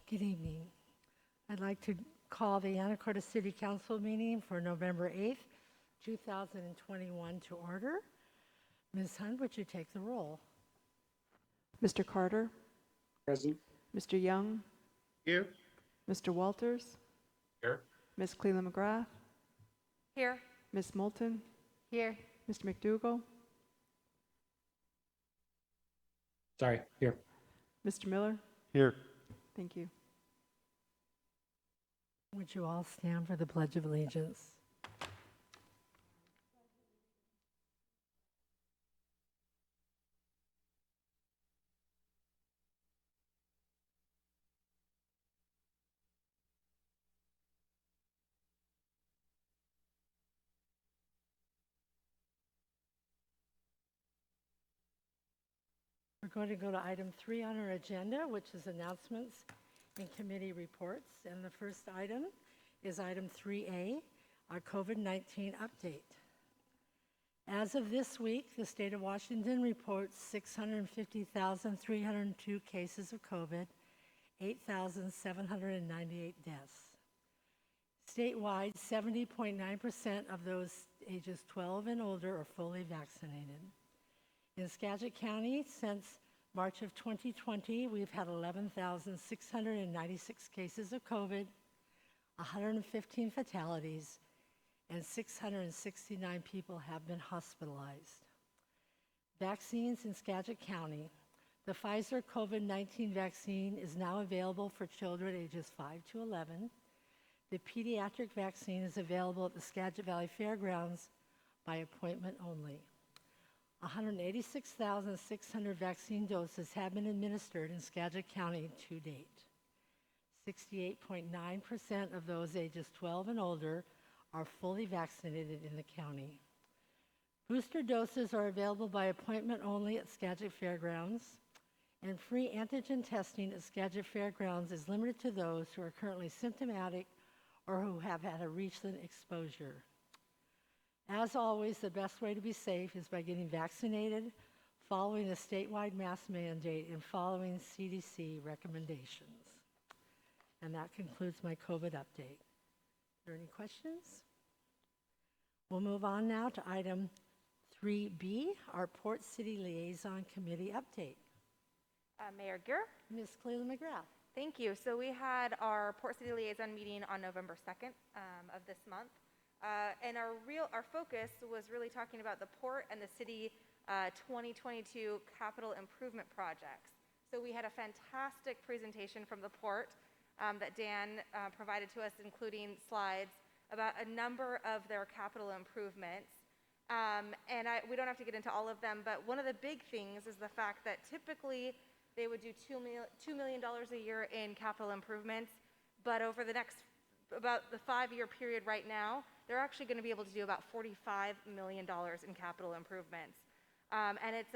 Good evening. I'd like to call the Anacortes City Council meeting for November 8th, 2021 to order. Ms. Hunt, would you take the roll? Mr. Carter? Present. Mr. Young? Here. Mr. Walters? Here. Ms. Cleland McGrath? Here. Ms. Moulton? Here. Mr. McDougall? Sorry, here. Mr. Miller? Here. Thank you. Would you all stand for the Pledge of Allegiance? We're going to go to item 3 on our agenda, which is announcements and committee reports. And the first item is item 3A, our COVID-19 update. As of this week, the state of Washington reports 650,302 cases of COVID, 8,798 deaths. Statewide, 70.9% of those ages 12 and older are fully vaccinated. In Skagit County, since March of 2020, we've had 11,696 cases of COVID, 115 fatalities, and 669 people have been hospitalized. Vaccines in Skagit County. The Pfizer COVID-19 vaccine is now available for children ages 5 to 11. The pediatric vaccine is available at the Skagit Valley Fairgrounds by appointment only. 186,600 vaccine doses have been administered in Skagit County to date. 68.9% of those ages 12 and older are fully vaccinated in the county. Booster doses are available by appointment only at Skagit Fairgrounds, and free antigen testing at Skagit Fairgrounds is limited to those who are currently symptomatic or who have had a recent exposure. As always, the best way to be safe is by getting vaccinated, following a statewide mask mandate, and following CDC recommendations. And that concludes my COVID update. Are there any questions? We'll move on now to item 3B, our Port City Liaison Committee update. Mayor Gier. Ms. Cleland McGrath. Thank you. So we had our Port City Liaison meeting on November 2nd of this month. And our focus was really talking about the port and the city 2022 capital improvement projects. So we had a fantastic presentation from the port that Dan provided to us, including slides about a number of their capital improvements. We don't have to get into all of them, but one of the big things is the fact that typically they would do $2 million a year in capital improvements, but over the next, about the 5-year period right now, they're actually going to be able to do about $45 million in capital improvements. And it's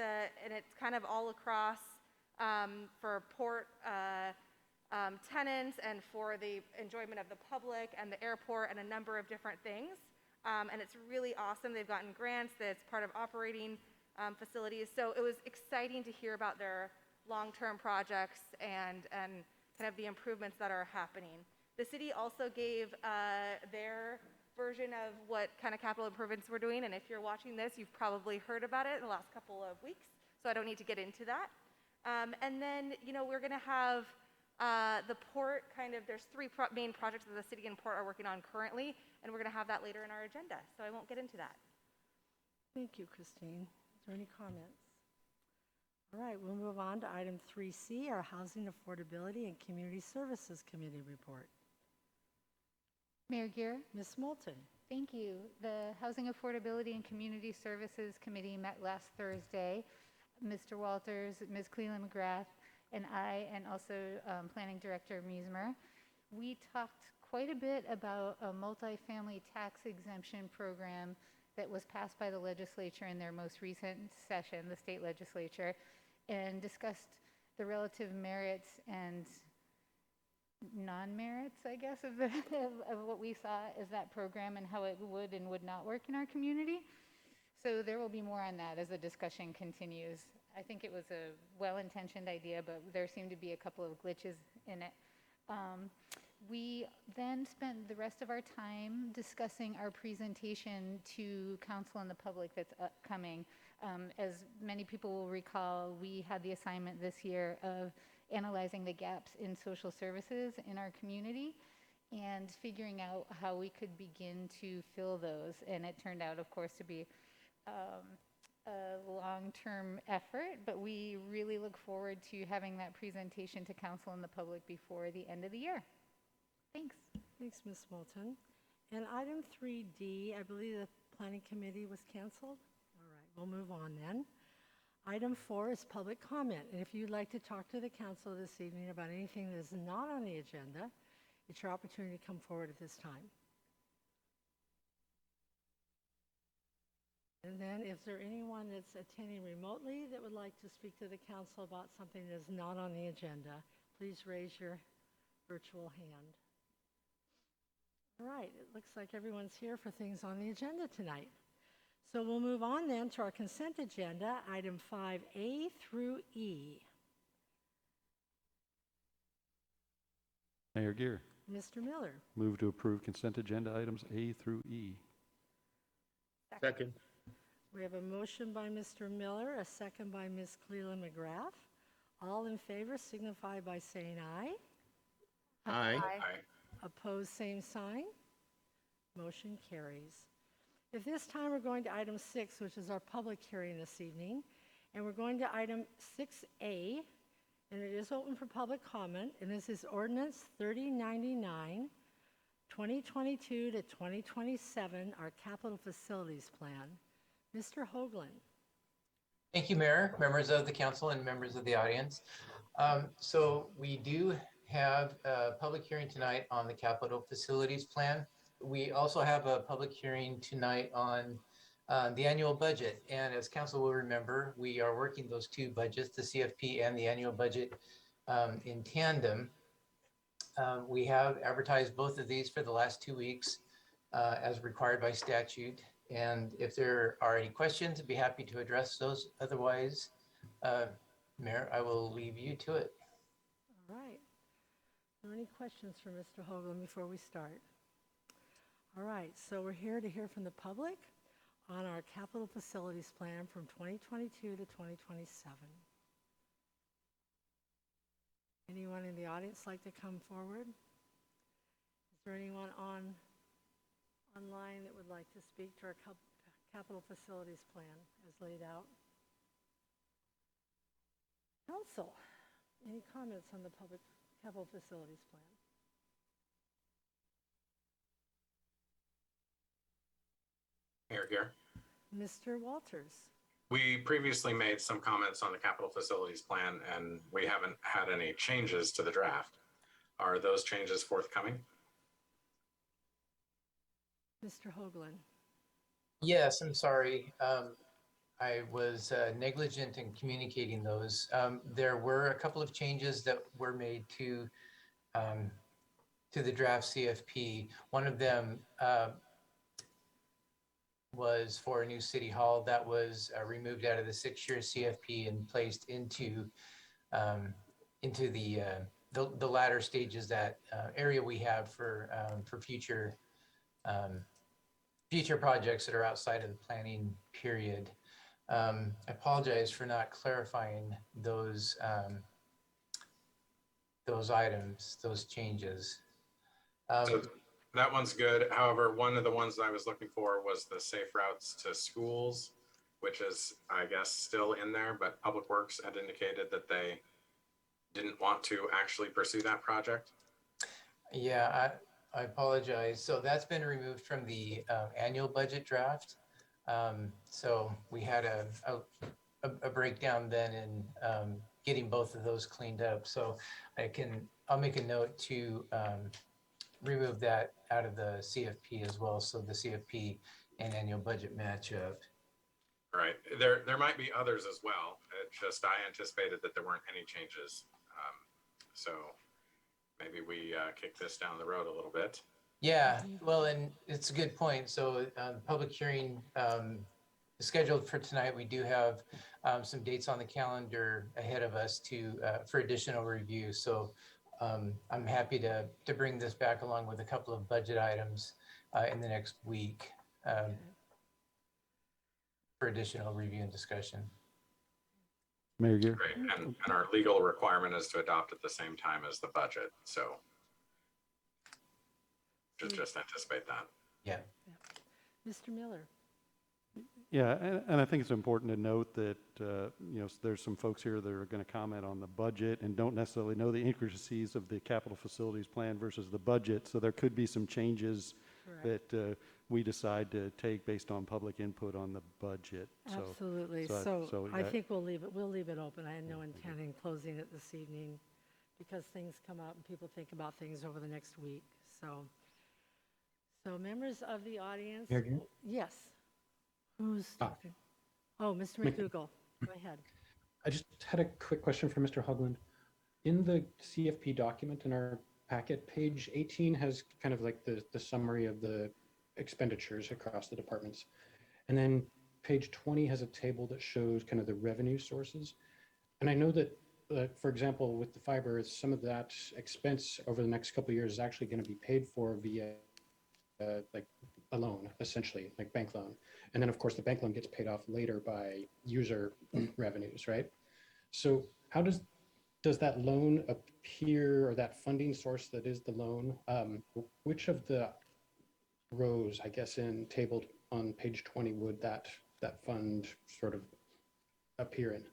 kind of all across for port tenants and for the enjoyment of the public and the airport and a number of different things. And it's really awesome. They've gotten grants that's part of operating facilities. So it was exciting to hear about their long-term projects and kind of the improvements that are happening. The city also gave their version of what kind of capital improvements we're doing, and if you're watching this, you've probably heard about it in the last couple of weeks, so I don't need to get into that. And then, we're going to have the port there's 3 main projects that the city and port are working on currently, and we're going to have that later in our agenda, so I won't get into that. Thank you, Christine. Is there any comments? All right, we'll move on to item 3C, our Housing Affordability and Community Services Committee report. Mayor Gier. Ms. Moulton. Thank you. The Housing Affordability and Community Services Committee met last Thursday. Mr. Walters, Ms. Cleland McGrath, and I, and also Planning Director Meismer. We talked quite a bit about a multifamily tax exemption program that was passed by the legislature in their most recent session, the state legislature, and discussed the relative merits and non-merits, I guess, of what we saw as that program and how it would and would not work in our community. So there will be more on that as the discussion continues. I think it was a well-intentioned idea, but there seemed to be a couple of glitches in it. We then spent the rest of our time discussing our presentation to council and the public that's upcoming. As many people will recall, we had the assignment this year of analyzing the gaps in social services in our community and figuring out how we could begin to fill those. And it turned out, of course, to be a long-term effort, but we really look forward to having that presentation to council and the public before the end of the year. Thanks. Thanks, Ms. Moulton. And item 3D, I believe the planning committee was canceled. All right, we'll move on then. Item 4 is public comment. And if you'd like to talk to the council this evening about anything that is not on the agenda, it's your opportunity to come forward at this time. And then is there anyone that's attending remotely that would like to speak to the council about something that is not on the agenda? Please raise your virtual hand. All right, it looks like everyone's here for things on the agenda tonight. So we'll move on then to our consent agenda, item 5A through E. Mayor Gear, Mr. Miller, move to approve consent agenda items A through E. Second. we have a motion by Mr. Miller, a second by Ms. Cleland McGrath. All in favor signify by saying aye. Aye. Opposed, same sign. Motion carries. At this time, we're going to item 6, which is our public hearing this evening. And we're going to item 6A, and it is open for public comment. And this is ordinance 3099, 2022 to 2027, our capital facilities plan. Mr. Hoagland. Thank you, Mayor, members of the council, and members of the audience. So we do have a public hearing tonight on the capital facilities plan. We also have a public hearing tonight on the annual budget. And as council will remember, we are working those two budgets, the CFP and the annual budget, in tandem. We have advertised both of these for the last 2 weeks as required by statute. And if there are any questions, I'd be happy to address those. Otherwise, Mayor, I will leave you to it. All right. Are there any questions for Mr. Hoagland before we start? All right, so we're here to hear from the public on our capital facilities plan from 2022 to 2027. Anyone in the audience like to come forward? Is there anyone online that would like to speak to our capital facilities plan as laid out? Council, any comments on the public capital facilities plan? Mayor Gear. Mr. Walters. We previously made some comments on the capital facilities plan, and we haven't had any changes to the draft. Are those changes forthcoming? Mr. Hoagland. Yes, I'm sorry. I was negligent in communicating those. There were a couple of changes that were made to the draft CFP. One of them was for a new city hall that was removed out of the 6-year CFP and placed into the latter stages, that area we have for future projects that are outside of the planning period. I apologize for not clarifying those items, those changes. So that one's good. However, one of the ones that I was looking for was the safe routes to schools, which is, I guess, still in there, but Public Works had indicated that they didn't want to actually pursue that project. Yeah, I apologize. So that's been removed from the annual budget draft. So we had a breakdown then in getting both of those cleaned up. So I'll make a note to remove that out of the CFP as well, so the CFP and annual budget match up. Right. There might be others as well. It just, I anticipated that there weren't any changes. So maybe we kick this down the road a little bit. Yeah, well, and it's a good point. So public hearing is scheduled for tonight. We do have some dates on the calendar ahead of us for additional review. So I'm happy to bring this back along with a couple of budget items in the next week for additional review and discussion. Mayor Gear? Great. And our legal requirement is to adopt at the same time as the budget. So just anticipate that. Yeah. Mr. Miller? Yeah, and I think it's important to note that, there's some folks here that are going to comment on the budget and don't necessarily know the intricacies of the capital facilities plan versus the budget. So there could be some changes that we decide to take based on public input on the budget. Absolutely. So I think we'll leave it open. I had no intent in closing it this evening because things come up and people think about things over the next week. So members of the audience. Yes. Who's talking? Oh, Mr. McDougall, go ahead. I just had a quick question for Mr. Hogland. In the CFP document in our packet, page 18 has kind of like the summary of the expenditures across the departments. And then page 20 has a table that shows kind of the revenue sources. And I know that, for example, with the fiber, some of that expense over the next couple of years is actually going to be paid for via like a loan, essentially, like bank loan. And then, of course, the bank loan gets paid off later by user revenues, right? So how does that loan appear, or that funding source that is the loan, which of the rows, I guess, tabled on page 20 would that fund sort of appear in?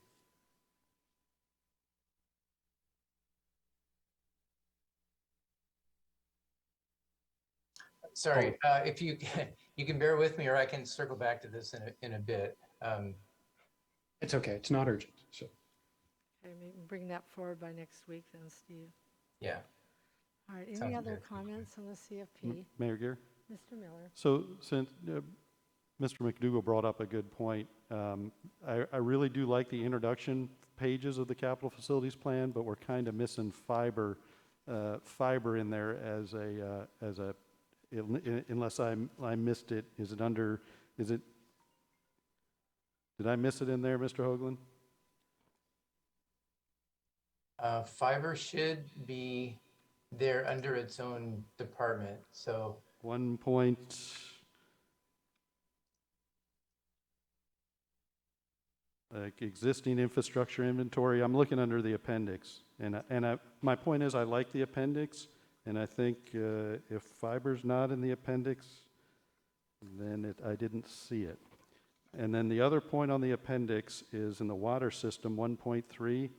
Sorry, if you can bear with me, or I can circle back to this in a bit. It's okay. It's not urgent. So. Okay, maybe bring that forward by next week then, Steve. Yeah. All right, any Sounds other good. comments on the CFP? Mayor Gear? Mr. Miller? So since Mr. McDougall brought up a good point, I really do like the introduction pages of the capital facilities plan, but we're kind of missing fiber in there as a unless I missed it. Did I miss it in there, Mr. Hoagland? Fiber should be there under its own department. So 1 point. Like existing infrastructure inventory. I'm looking under the appendix, and my point is I like the appendix, and I think if fiber's not in the appendix, then I didn't see it. And then the other point on the appendix is in the water system 1.3.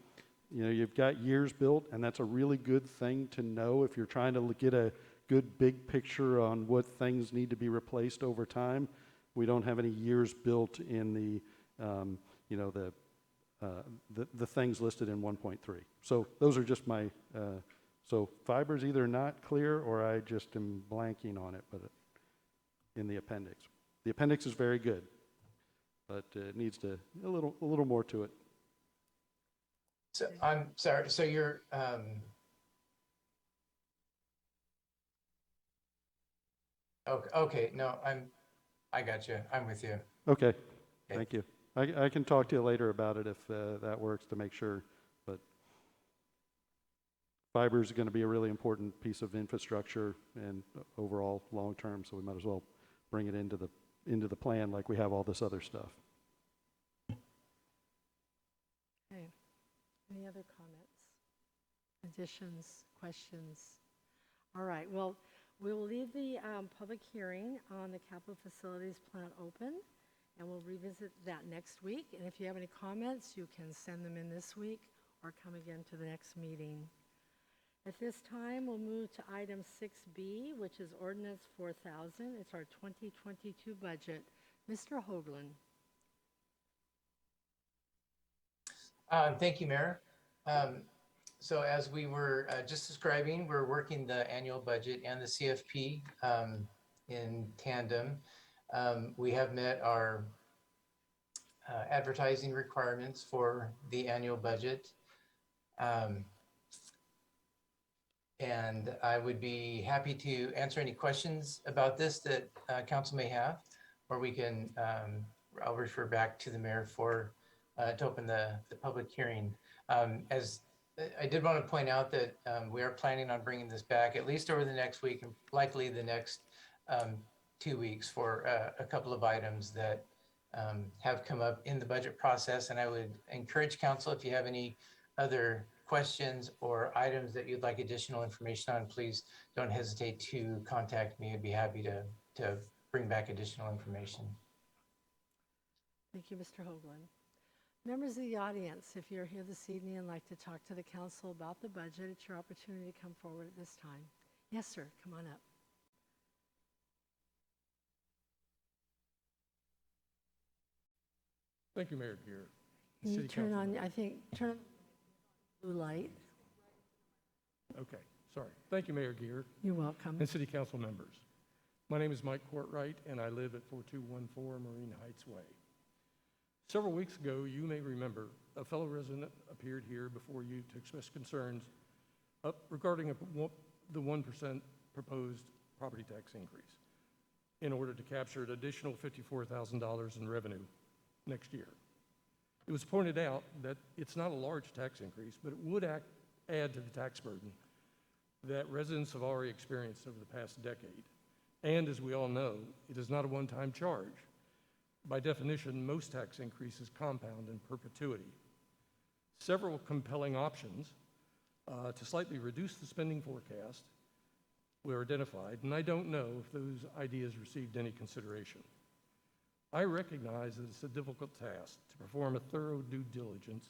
You've got years built, and that's a really good thing to know if you're trying to get a good big picture on what things need to be replaced over time. We don't have any years built in the the things listed in 1.3. So those are just my. So fiber's either not clear or I just am blanking on it, but in the appendix. The appendix is very good, but it needs a little more to it. So I'm sorry. So you're okay. No, I got you. I'm with you. Okay, thank you. I can talk to you later about it if that works to make sure, but fiber is going to be a really important piece of infrastructure and overall long term, so we might as well bring it into the plan like we have all this other stuff. Okay. Any other comments, additions, questions? All right. Well, we will leave the public hearing on the capital facilities plan open, and we'll revisit that next week. And if you have any comments, you can send them in this week or come again to the next meeting. At this time, we'll move to item 6B, which is Ordinance 4000. It's our 2022 budget. Mr. Hoagland. Thank you, Mayor. So as we were just describing, we're working the annual budget and the CFP in tandem. We have met our advertising requirements for the annual budget. And I would be happy to answer any questions about this that council may have, or we can, I'll refer back to the mayor for to open the public hearing. As I did want to point out that we are planning on bringing this back at least over the next week and likely the next 2 weeks for a couple of items that have come up in the budget process. And I would encourage council, if you have any other questions or items that you'd like additional information on, please don't hesitate to contact me. I'd be happy to bring back additional information. Thank you, Mr. Hoagland. Members of the audience, if you're here this evening and like to talk to the council about the budget, it's your opportunity to come forward at this time. Yes, sir, come on up. Thank you, Mayor Gear. Can you City turn Council on, I think, turn on the blue light. Okay, sorry. Thank you, Mayor Gear You're welcome. and City Council members. My name is Mike Courtwright, and I live at 4214 Marine Heights Way. Several weeks ago, you may remember, a fellow resident appeared here before you to express concerns regarding the 1% proposed property tax increase in order to capture an additional $54,000 in revenue next year. It was pointed out that it's not a large tax increase, but it would add to the tax burden that residents have already experienced over the past decade. And as we all know, it is not a one-time charge. By definition, most tax increases compound in perpetuity. Several compelling options to slightly reduce the spending forecast were identified, and I don't know if those ideas received any consideration. I recognize that it's a difficult task to perform a thorough due diligence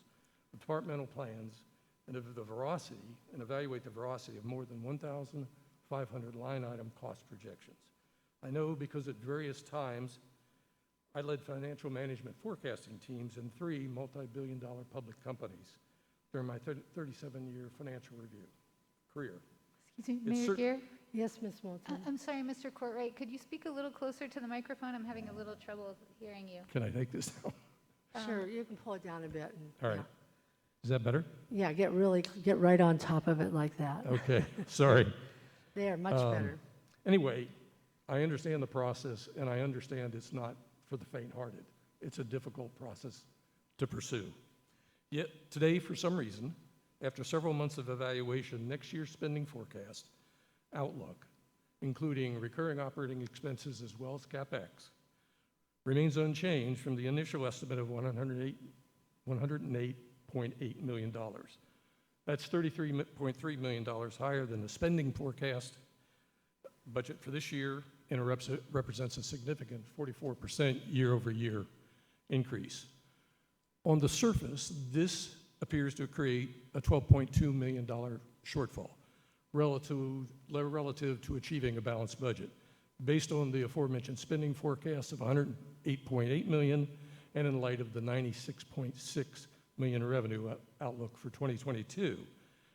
of departmental plans and evaluate the veracity of more than 1,500 line item cost projections. I know because at various times I led financial management forecasting teams in 3 multi-billion-dollar public companies during my 37-year financial review career. Excuse me, Mayor Gear? Yes, Ms. Moulton. I'm sorry, Mr. Courtwright, could you speak a little closer to the microphone? I'm having a little trouble hearing you. Can I take this down? Sure, you can pull it down a bit. And, All right. Is that better? Yeah, get right on top of it like that. Okay, sorry. There, much better. Anyway, I understand the process, and I understand it's not for the faint-hearted. It's a difficult process to pursue. Yet today, for some reason, after several months of evaluation, next year's spending forecast outlook, including recurring operating expenses as well as CapEx, remains unchanged from the initial estimate of $108.8 million. That's $33.3 million higher than the spending forecast budget for this year, and it represents a significant 44% year-over-year increase. On the surface, this appears to create a $12.2 million shortfall relative to achieving a balanced budget, based on the aforementioned spending forecast of $108.8 million, and in light of the $96.6 million revenue outlook for 2022,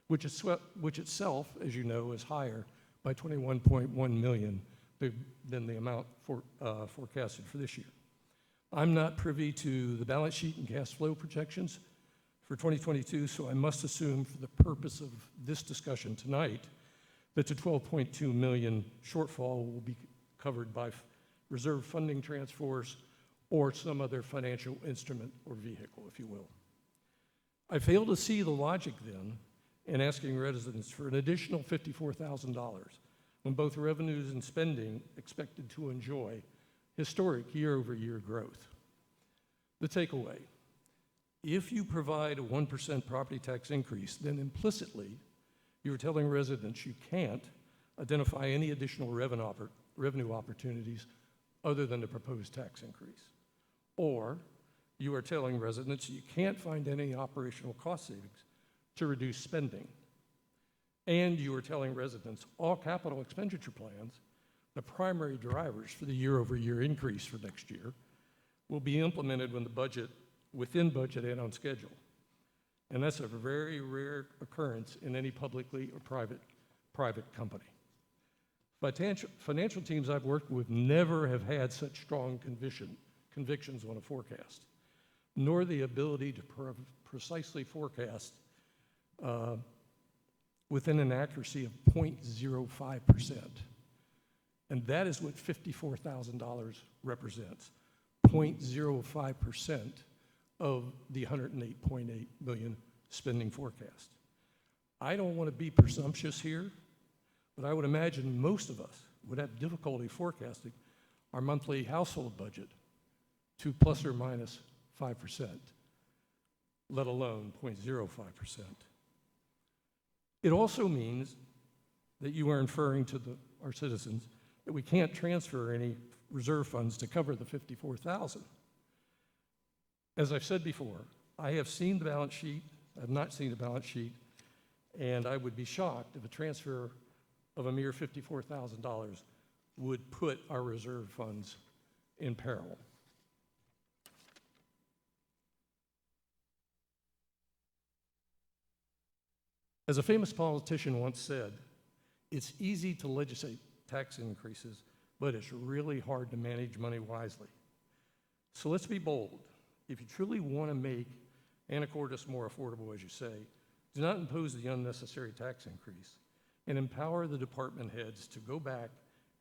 which itself, as you know, is higher by $21.1 million than the amount forecasted for this year. I'm not privy to the balance sheet and cash flow projections for 2022, so I must assume for the purpose of this discussion tonight that the $12.2 million shortfall will be covered by reserve funding transfers or some other financial instrument or vehicle, if you will. I fail to see the logic then in asking residents for an additional $54,000 when both revenues and spending expected to enjoy historic year-over-year growth. The takeaway: if you provide a 1% property tax increase, then implicitly you're telling residents you can't identify any additional revenue opportunities other than the proposed tax increase. Or you are telling residents you can't find any operational cost savings to reduce spending. And you are telling residents all capital expenditure plans, the primary drivers for the year-over-year increase for next year, will be implemented within budget and on schedule. And that's a very rare occurrence in any publicly or private company. Financial teams I've worked with never have had such strong convictions on a forecast, nor the ability to precisely forecast within an accuracy of 0.05%. And that is what $54,000 represents, 0.05% of the $108.8 million spending forecast. I don't want to be presumptuous here, but I would imagine most of us would have difficulty forecasting our monthly household budget to plus or minus 5%, let alone 0.05%. It also means that you are inferring to our citizens that we can't transfer any reserve funds to cover the 54,000. As I've said before, I have seen the balance sheet, I have not seen the balance sheet, and I would be shocked if a transfer of a mere $54,000 would put our reserve funds in peril. As a famous politician once said, it's easy to legislate tax increases, but it's really hard to manage money wisely. So let's be bold. If you truly want to make Anacortes more affordable, as you say, do not impose the unnecessary tax increase and empower the department heads to go back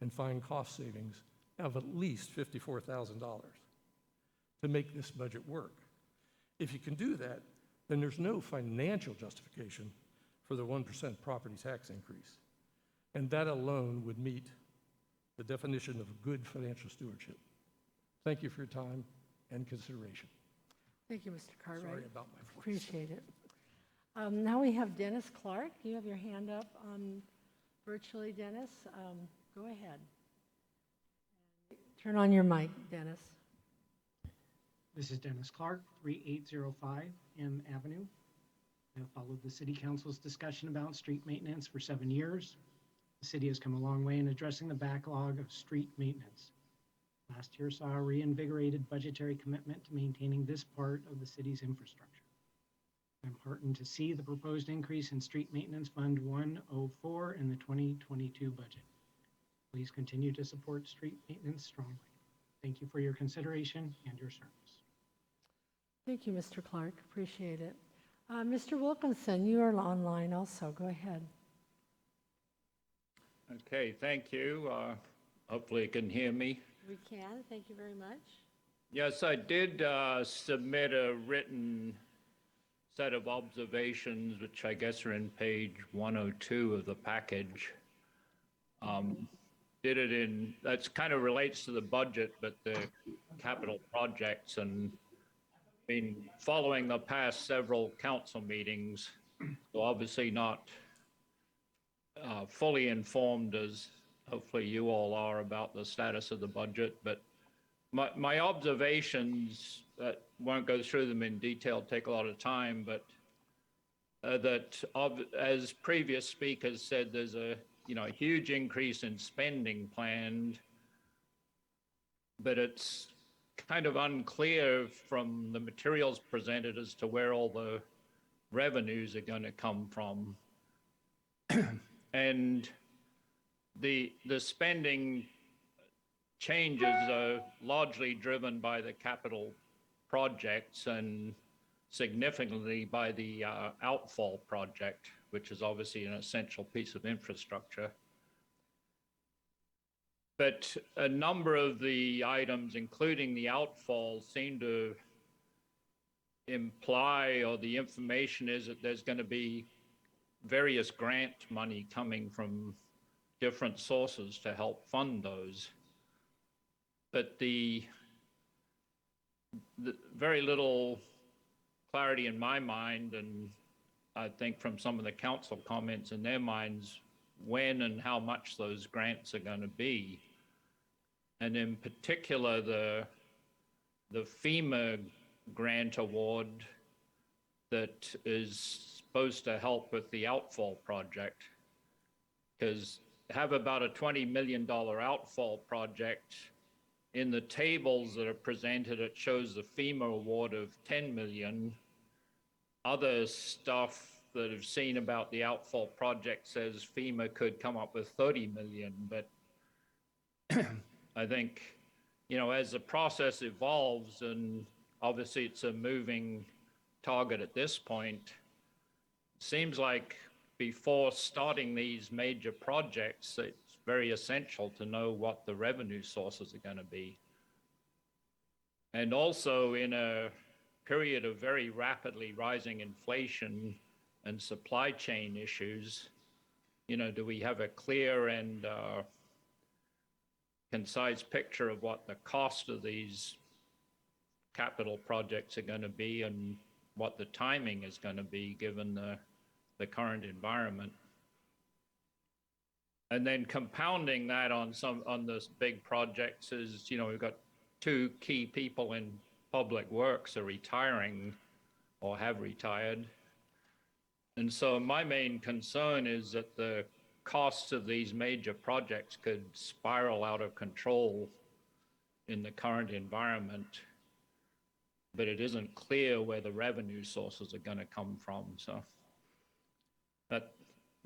and find cost savings of at least $54,000 to make this budget work. If you can do that, then there's no financial justification for the 1% property tax increase. And that alone would meet the definition of good financial stewardship. Thank you for your time and consideration. Thank you, Mr. Cartwright. Sorry about my voice. Appreciate it. Now we have Dennis Clark. You have your hand up virtually, Dennis. Go ahead. Turn on your mic, Dennis. This is Dennis Clark, 3805 M Avenue. I have followed the City Council's discussion about street maintenance for 7 years. The city has come a long way in addressing the backlog of street maintenance. Last year saw a reinvigorated budgetary commitment to maintaining this part of the city's infrastructure. I'm heartened to see the proposed increase in Street Maintenance Fund 104 in the 2022 budget. Please continue to support street maintenance strongly. Thank you for your consideration and your service. Thank you, Mr. Clark. Appreciate it. Mr. Wilkinson, you are online also. Go ahead. Okay, thank you. Hopefully you can hear me. We can. Thank you very much. Yes, I did submit a written set of observations, which I guess are in page 102 of the package. That kind of relates to the budget, but the capital projects, and been following the past several council meetings, so obviously not fully informed as hopefully you all are about the status of the budget, but my observations, that won't go through them in detail, take a lot of time, but as previous speakers said, there's a huge increase in spending planned, but it's kind of unclear from the materials presented as to where all the revenues are going to come from. And the spending changes are largely driven by the capital projects and significantly by the Outfall Project, which is obviously an essential piece of infrastructure. But a number of the items, including the outfall, seem to imply, or the information is that there's going to be various grant money coming from different sources to help fund those. But the very little clarity in my mind, and I think from some of the council comments in their minds, when and how much those grants are going to be. And in particular, the FEMA grant award that is supposed to help with the Outfall Project, because have about a $20 million Outfall Project. In the tables that are presented, it shows the FEMA award of 10 million. Other stuff that I've seen about the Outfall Project says FEMA could come up with 30 million, but I think, as the process evolves, and obviously it's a moving target at this point, seems like before starting these major projects, it's very essential to know what the revenue sources are going to be. And also in a period of very rapidly rising inflation, and supply chain issues, do we have a clear and concise picture of what the cost of these capital projects are going to be and what the timing is going to be given the current environment? And then compounding that on this big projects is, we've got two key people in public works are retiring or have retired. And so my main concern is that the costs of these major projects could spiral out of control in the current environment, but it isn't clear where the revenue sources are going to come from. So that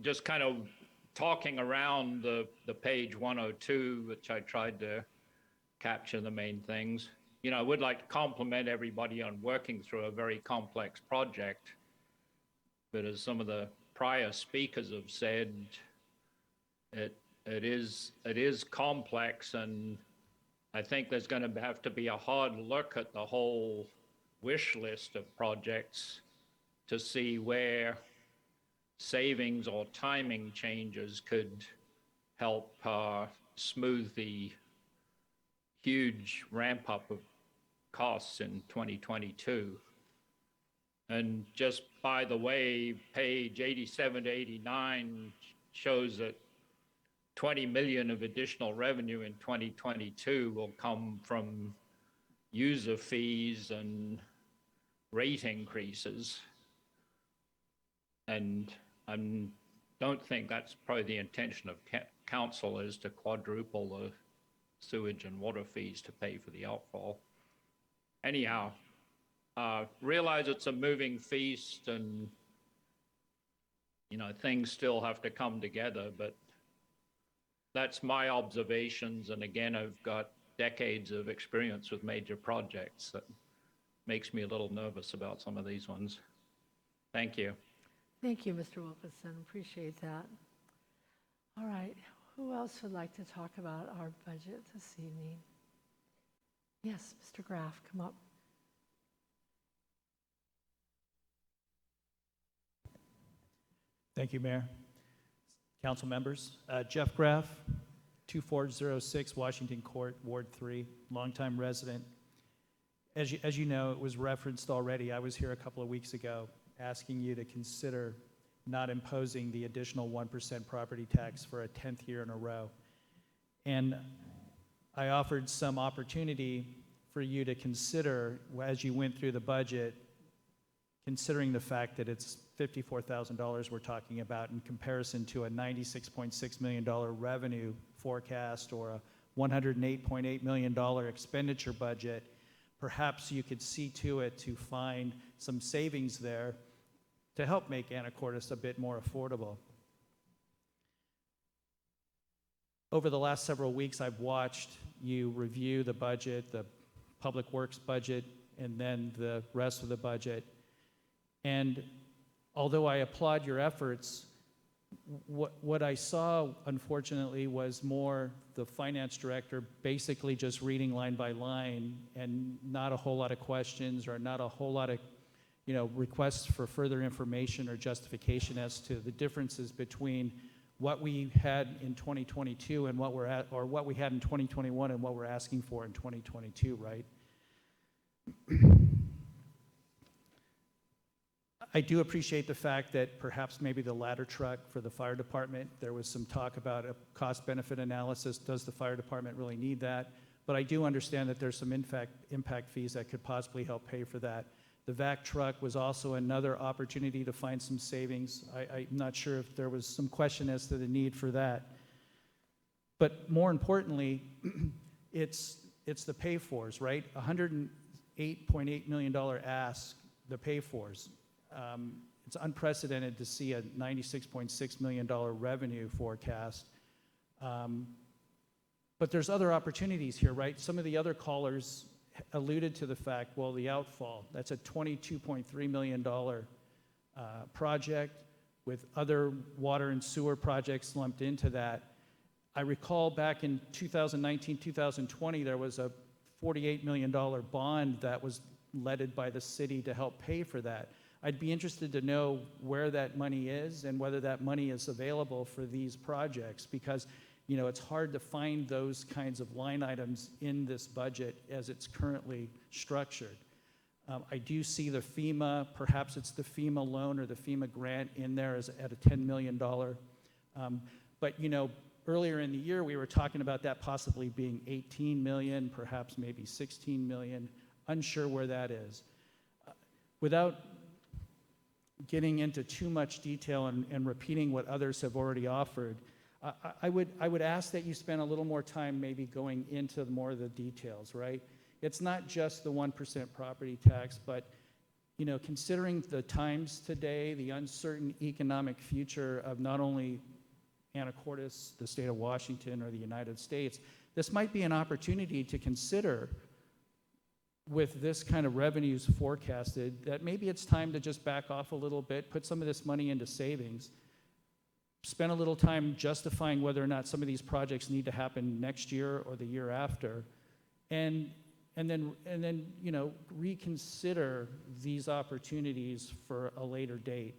just kind of talking around the page 102, which I tried to capture the main things. I would like to compliment everybody on working through a very complex project, but as some of the prior speakers have said, it is complex, and I think there's going to have to be a hard look at the whole wish list of projects to see where savings or timing changes could help smooth the huge ramp up of costs in 2022. And just by the way, page 87 to 89 shows that 20 million of additional revenue in 2022 will come from user fees and rate increases. And I don't think that's probably the intention of council, is to quadruple the sewage and water fees to pay for the outfall. Anyhow, realize it's a moving feast, and things still have to come together, but that's my observations. And again, I've got decades of experience with major projects that makes me a little nervous about some of these ones. Thank you. Thank you, Mr. Wilkinson. Appreciate that. All right. Who else would like to talk about our budget this evening? Yes, Mr. Graff, come up. Thank you, Mayor. Council members, Jeff Graff, 2406 Washington Court, Ward 3, longtime resident. As you know, it was referenced already. I was here a couple of weeks ago asking you to consider not imposing the additional 1% property tax for a 10th year in a row. And I offered some opportunity for you to consider, as you went through the budget, considering the fact that it's $54,000 we're talking about in comparison to a $96.6 million revenue forecast or a $108.8 million expenditure budget. Perhaps you could see to it to find some savings there to help make Anacortes a bit more affordable. Over the last several weeks, I've watched you review the budget, the Public Works budget, and then the rest of the budget. And although I applaud your efforts, what I saw, unfortunately, was more the finance director basically just reading line by line and not a whole lot of questions or not a whole lot of requests for further information or justification as to the differences between what we had in 2022 and what we're at, or what we had in 2021 and what we're asking for in 2022, right? I do appreciate the fact that perhaps maybe the ladder truck for the fire department, there was some talk about a cost-benefit analysis. Does the fire department really need that? But I do understand that there's some impact fees that could possibly help pay for that. The vac truck was also another opportunity to find some savings. I'm not sure if there was some question as to the need for that. But more importantly, it's the pay-fors, right? $108.8 million ask, the pay-fors. It's unprecedented to see a $96.6 million revenue forecast. But there's other opportunities here, right? Some of the other callers alluded to the fact, well, the outfall, that's a $22.3 million project with other water and sewer projects lumped into that. I recall back in 2019, 2020, there was a $48 million bond that was leaded by the city to help pay for that. I'd be interested to know where that money is and whether that money is available for these projects, because it's hard to find those kinds of line items in this budget as it's currently structured. I do see the FEMA, perhaps it's the FEMA loan or the FEMA grant in there as at a $10 million. But earlier in the year, we were talking about that possibly being 18 million, perhaps maybe 16 million, unsure where that is. Without getting into too much detail and repeating what others have already offered, I would ask that you spend a little more time maybe going into more of the details, right? It's not just the 1% property tax, but considering the times today, the uncertain economic future of not only Anacortes, the state of Washington, or the United States, this might be an opportunity to consider, with this kind of revenues forecasted, that maybe it's time to just back off a little bit, put some of this money into savings, spend a little time justifying whether or not some of these projects need to happen next year or the year after, and then reconsider these opportunities for a later date,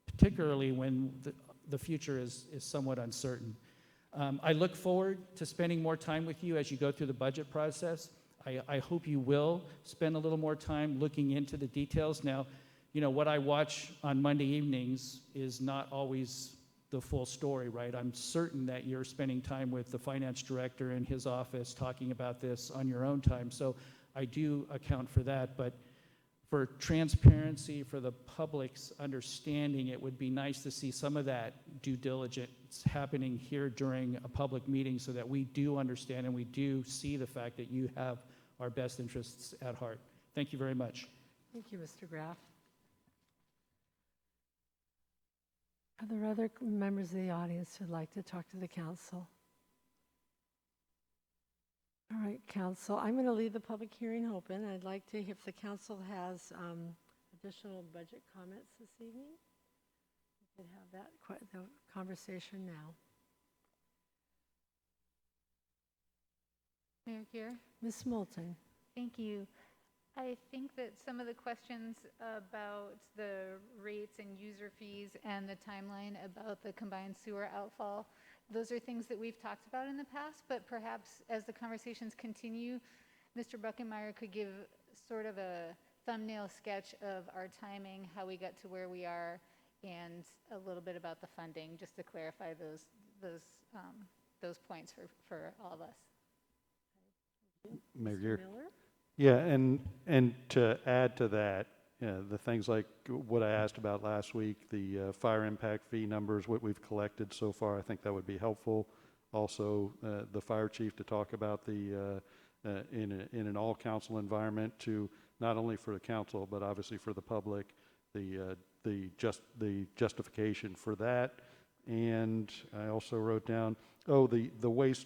particularly when the future is somewhat uncertain. I look forward to spending more time with you as you go through the budget process. I hope you will spend a little more time looking into the details. Now, what I watch on Monday evenings is not always the full story, right? I'm certain that you're spending time with the finance director in his office talking about this on your own time. So I do account for that. But for transparency, for the public's understanding, it would be nice to see some of that due diligence happening here during a public meeting so that we do understand and we do see the fact that you have our best interests at heart. Thank you very much. Thank you, Mr. Graff. Are there other members of the audience who'd like to talk to the council? All right, council, I'm going to leave the public hearing open. I'd like to, if the council has additional budget comments this evening, we could have the conversation now. Mayor Gear? Ms. Moulton. Thank you. I think that some of the questions about the rates and user fees and the timeline about the combined sewer outfall, those are things that we've talked about in the past, but perhaps as the conversations continue, Mr. Buckenmeyer could give sort of a thumbnail sketch of our timing, how we got to where we are, and a little bit about the funding, just to clarify those points for all of us. Mayor Mr. Gear. Miller? Yeah, and to add to that, the things like what I asked about last week, the fire impact fee numbers, what we've collected so far, I think that would be helpful. Also, the fire chief to talk about the in an all council environment, to not only for the council but obviously for the public, the justification for that. And I also wrote down the waste.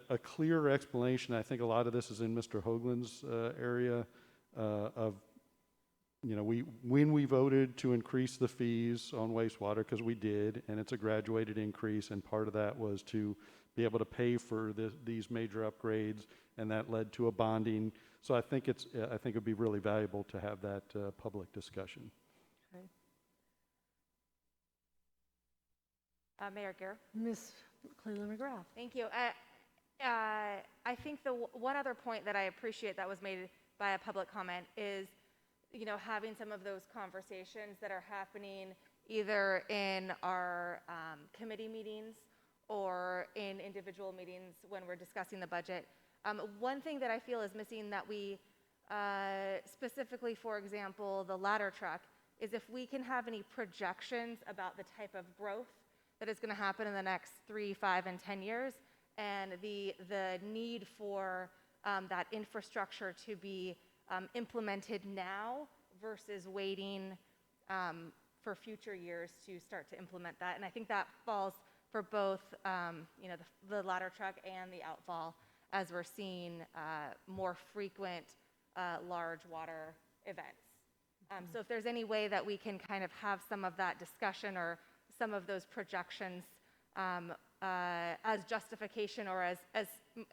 A clear explanation. I think a lot of this is in Mr. Hoagland's area of, when we voted to increase the fees on wastewater, because we did, and it's a graduated increase, and part of that was to be able to pay for these major upgrades, and that led to a bonding. So I think it'd be really valuable to have that public discussion. Okay. Mayor Gear. Ms. Cleland McGrath. Thank you. I think the one other point that I appreciate that was made by a public comment is, having some of those conversations that are happening either in our committee meetings or in individual meetings when we're discussing the budget. One thing that I feel is missing that we, specifically, for example, the ladder truck, is if we can have any projections about the type of growth that is going to happen in the next 3, 5, and 10 years, and the need for that infrastructure to be implemented now versus waiting for future years to start to implement that. And I think that falls for both the ladder truck and the outfall, as we're seeing more frequent large water events. So if there's any way that we can kind of have some of that discussion or some of those projections as justification or as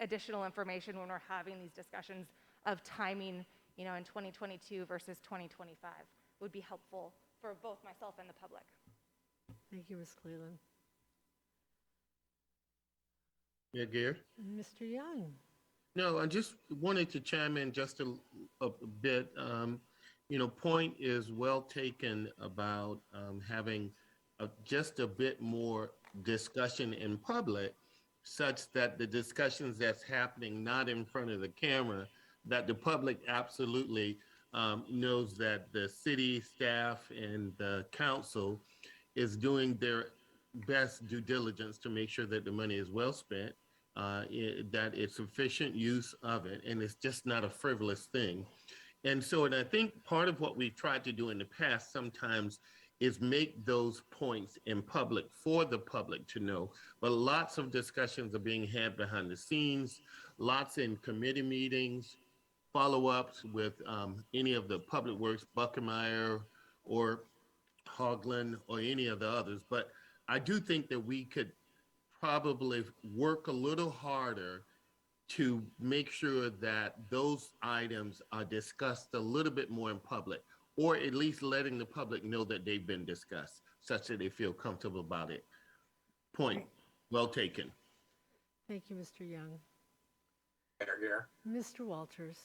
additional information when we're having these discussions of timing, in 2022 versus 2025 would be helpful for both myself and the public. Thank you, Ms. Cleland. Yeah, Gary? Mr. Young? No, I just wanted to chime in just a bit. Point is well taken about having just a bit more discussion in public, such that the discussions that's happening not in front of the camera, that the public absolutely knows that the city staff and the council is doing their best due diligence to make sure that the money is well spent, that it's efficient use of it, and it's just not a frivolous thing. And I think part of what we've tried to do in the past sometimes is make those points in public for the public to know. But lots of discussions are being had behind the scenes, lots in committee meetings, follow-ups with any of the public works, Buckemeyer or Hogland or any of the others. But I do think that we could probably work a little harder to make sure that those items are discussed a little bit more in public, or at least letting the public know that they've been discussed, such that they feel comfortable about it. Point well taken. Thank you, Mr. Young. Here. Mr. Walters?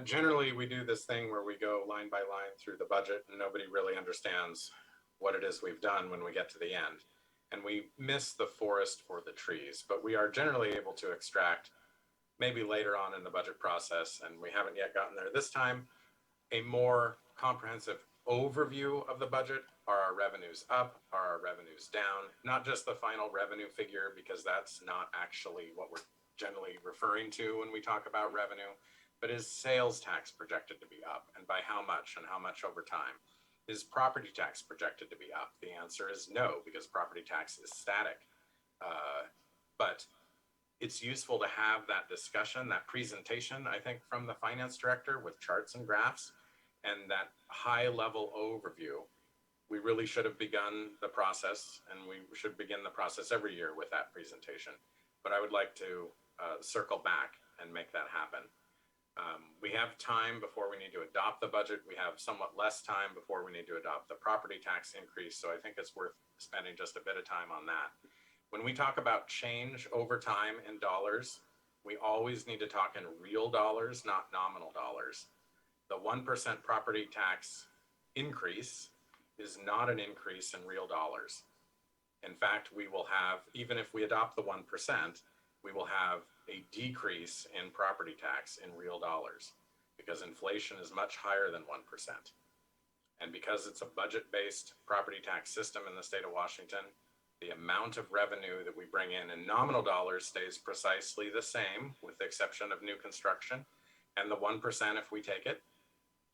Generally, we do this thing where we go line by line through the budget and nobody really understands what it is we've done when we get to the end. And we miss the forest for the trees, but we are generally able to extract, maybe later on in the budget process, and we haven't yet gotten there this time, a more comprehensive overview of the budget. Are our revenues up? Are our revenues down? Not just the final revenue figure, because that's not actually what we're generally referring to when we talk about revenue, but is sales tax projected to be up, and by how much, and how much over time? Is property tax projected to be up? The answer is no, because property tax is static. But it's useful to have that discussion, that presentation, I think, from the finance director with charts and graphs and that high level overview. We really should have begun the process, and we should begin the process every year with that presentation. But I would like to circle back and make that happen. We have time before we need to adopt the budget. We have somewhat less time before we need to adopt the property tax increase. So I think it's worth spending just a bit of time on that. When we talk about change over time in dollars, we always need to talk in real dollars, not nominal dollars. The 1% property tax increase is not an increase in real dollars. In fact, we will have, even if we adopt the 1%, we will have a decrease in property tax in real dollars because inflation is much higher than 1%. And because it's a budget-based property tax system in the state of Washington, the amount of revenue that we bring in nominal dollars stays precisely the same, with the exception of new construction, and the 1% if we take it,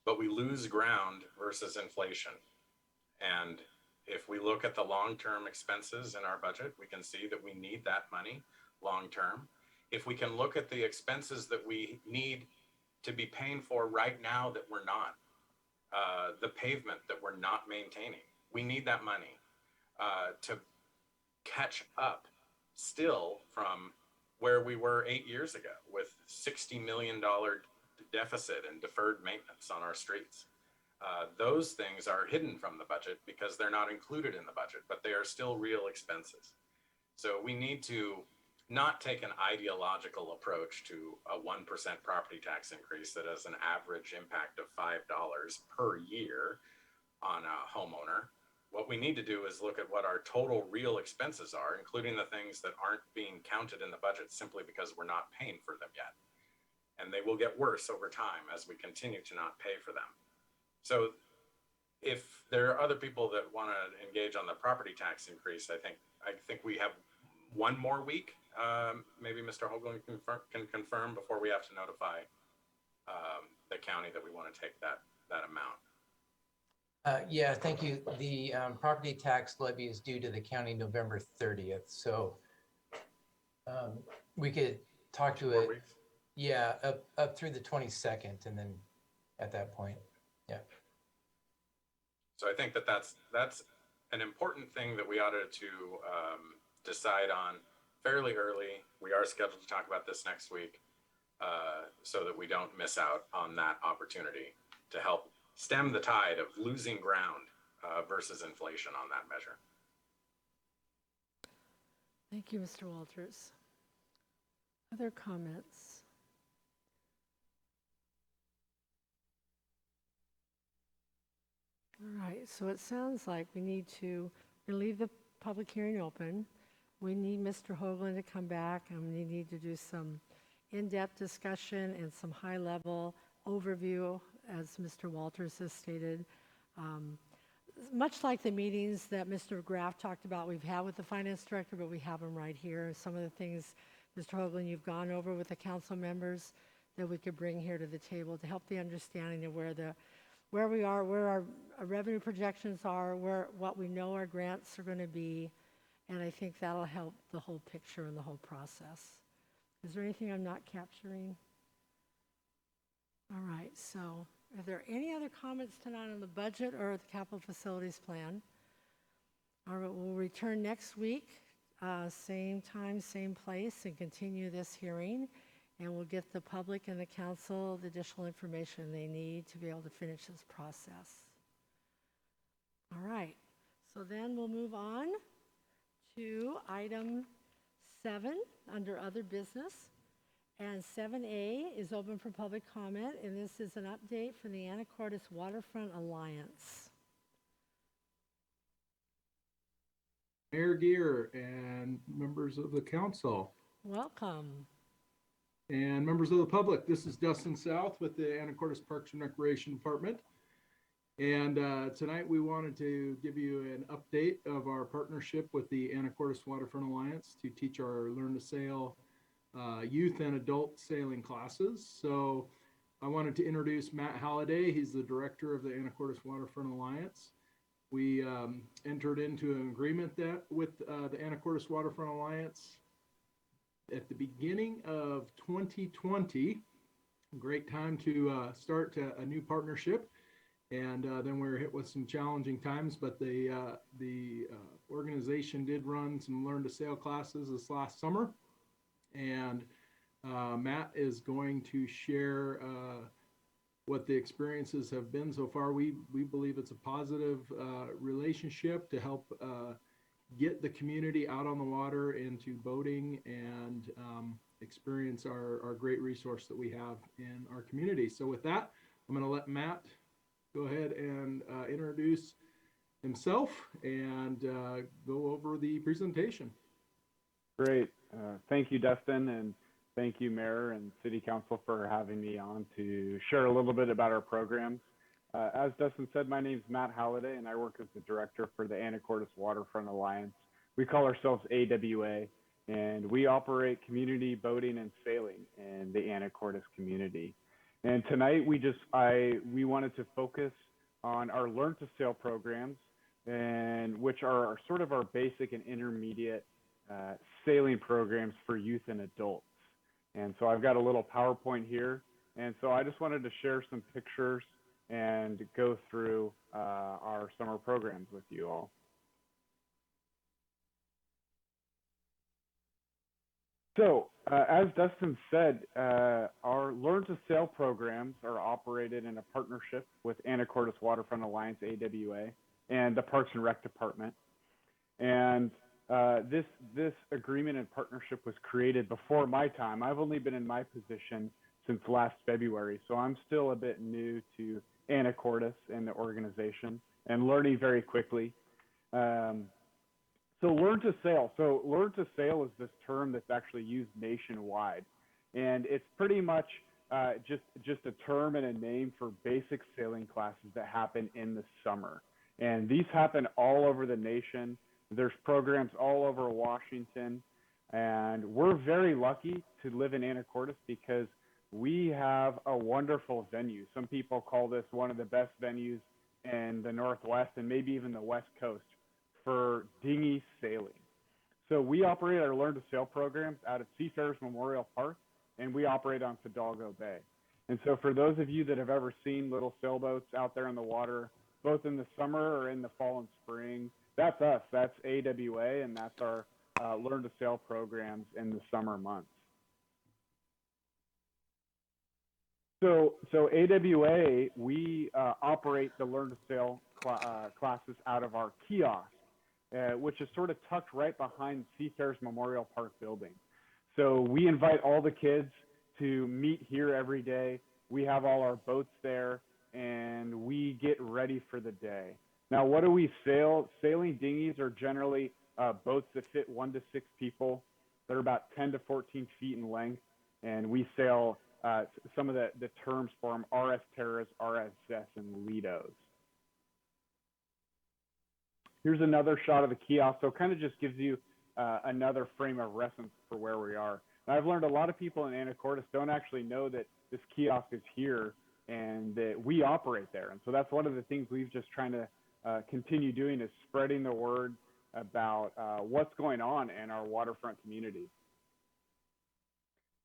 but we lose ground versus inflation. And if we look at the long-term expenses in our budget, we can see that we need that money long-term. If we can look at the expenses that we need to be paying for right now that we're not, the pavement that we're not maintaining, we need that money to catch up still from where we were 8 years ago with $60 million deficit and deferred maintenance on our streets. Those things are hidden from the budget because they're not included in the budget, but they are still real expenses. So we need to not take an ideological approach to a 1% property tax increase that has an average impact of $5 per year on a homeowner. What we need to do is look at what our total real expenses are, including the things that aren't being counted in the budget simply because we're not paying for them yet. And they will get worse over time as we continue to not pay for them. So if there are other people that want to engage on the property tax increase, I think we have one more week. Maybe Mr. Hoagland can confirm before we have to notify the county that we want to take that amount. Yeah, thank you. The property tax levy is due to the county November 30th. So we could talk to it. Weeks? Yeah, up through the 22nd, and then at that point, yeah. So I think that's an important thing that we ought to decide on fairly early. We are scheduled to talk about this next week. so that we don't miss out on that opportunity to help stem the tide of losing ground versus inflation on that measure. Thank you, Mr. Walters. Other comments? All right, so it sounds like we need to leave the public hearing open. We need Mr. Hoagland to come back, and we need to do some in-depth discussion and some high-level overview, as Mr. Walters has stated. Much like the meetings that Mr. Graff talked about, we've had with the finance director, but we have them right here. Some of the things, Mr. Hoagland, you've gone over with the council members that we could bring here to the table to help the understanding of where we are, where our revenue projections are, what we know our grants are going to be, and I think that'll help the whole picture and the whole process. Is there anything I'm not capturing? All right, so are there any other comments tonight on the budget or the capital facilities plan? All right, we'll return next week, same time, same place, and continue this hearing. And we'll get the public and the council the additional information they need to be able to finish this process. All right, so then we'll move on to item 7 under other business. And 7A is open for public comment, and this is an update from the Anacortes Waterfront Alliance. Mayor Gear and members of the council. Welcome. And members of the public, this is Dustin South with the Anacortes Parks and Recreation Department. And tonight we wanted to give you an update of our partnership with the Anacortes Waterfront Alliance to teach our Learn to Sail youth and adult sailing classes. So I wanted to introduce Matt Halliday. He's the director of the Anacortes Waterfront Alliance. We entered into an agreement with the Anacortes Waterfront Alliance at the beginning of 2020. Great time to start a new partnership. And then we were hit with some challenging times, but the organization did run some Learn to Sail classes this last summer. And Matt is going to share what the experiences have been so far. We believe it's a positive relationship to help get the community out on the water into boating and experience our great resource that we have in our community. So with that, I'm going to let Matt go ahead and introduce himself and go over the presentation. Great. Thank you, Dustin, and thank you, Mayor and City Council, for having me on to share a little bit about our programs. As Dustin said, my name is Matt Halliday, and I work as the director for the Anacortes Waterfront Alliance. We call ourselves AWA, and we operate community boating and sailing in the Anacortes community. And tonight, we wanted to focus on our Learn to Sail programs, and which are sort of our basic and intermediate sailing programs for youth and adults. And so I've got a little PowerPoint here. And so I just wanted to share some pictures and go through our summer programs with you all. So as Dustin said, our Learn to Sail programs are operated in a partnership with Anacortes Waterfront Alliance, AWA, and the Parks and Rec Department. And this agreement and partnership was created before my time. I've only been in my position since last February, so I'm still a bit new to Anacortes and the organization and learning very quickly. So Learn to Sail. So Learn to Sail is this term that's actually used nationwide, and it's pretty much just a term and a name for basic sailing classes that happen in the summer. And these happen all over the nation. There's programs all over Washington, and we're very lucky to live in Anacortes because we have a wonderful venue. Some people call this one of the best venues in the Northwest and maybe even the West Coast for dinghy sailing. So we operate our Learn to Sail programs out at Seafarers Memorial Park, and we operate on Fidalgo Bay. And so for those of you that have ever seen little sailboats out there in the water, both in the summer or in the fall and spring, that's us. That's AWA, and that's our Learn to Sail programs in the summer months. So AWA, we operate the Learn to Sail classes out of our kiosk, which is sort of tucked right behind Seafarers Memorial Park building. So we invite all the kids to meet here every day. We have all our boats there, and we get ready for the day. Now, what do we sail? Sailing dinghies are generally boats that fit 1 to 6 people. They're about 10 to 14 feet in length, and we sail some of the terms for them: RS Terras, RSS, and Lidos. Here's another shot of the kiosk. So it kind of just gives you another frame of reference for where we are. And I've learned a lot of people in Anacortes don't actually know that this kiosk is here and that we operate there. And so that's one of the things we've just trying to continue doing, is spreading the word about what's going on in our waterfront community.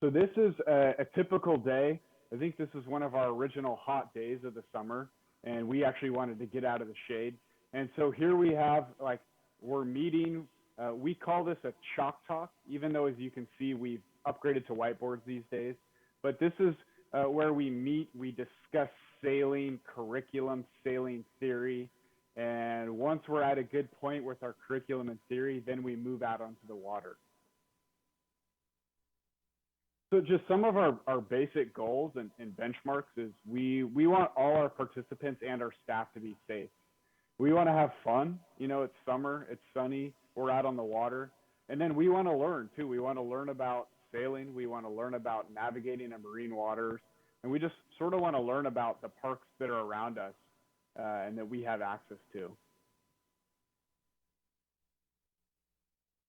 So this is a typical day. I think this is one of our original hot days of the summer, and we actually wanted to get out of the shade. And so here we have, like, we're meeting. We call this a chalk talk, even though, as you can see, we've upgraded to whiteboards these days. But this is where we meet. We discuss sailing curriculum, sailing theory. And once we're at a good point with our curriculum and theory, then we move out onto the water. So just some of our basic goals and benchmarks is we want all our participants and our staff to be safe. We want to have fun. You know, it's summer, it's sunny, we're out on the water. And then we want to learn too. We want to learn about sailing. We want to learn about navigating in marine waters. And we just sort of want to learn about the parks that are around us and that we have access to.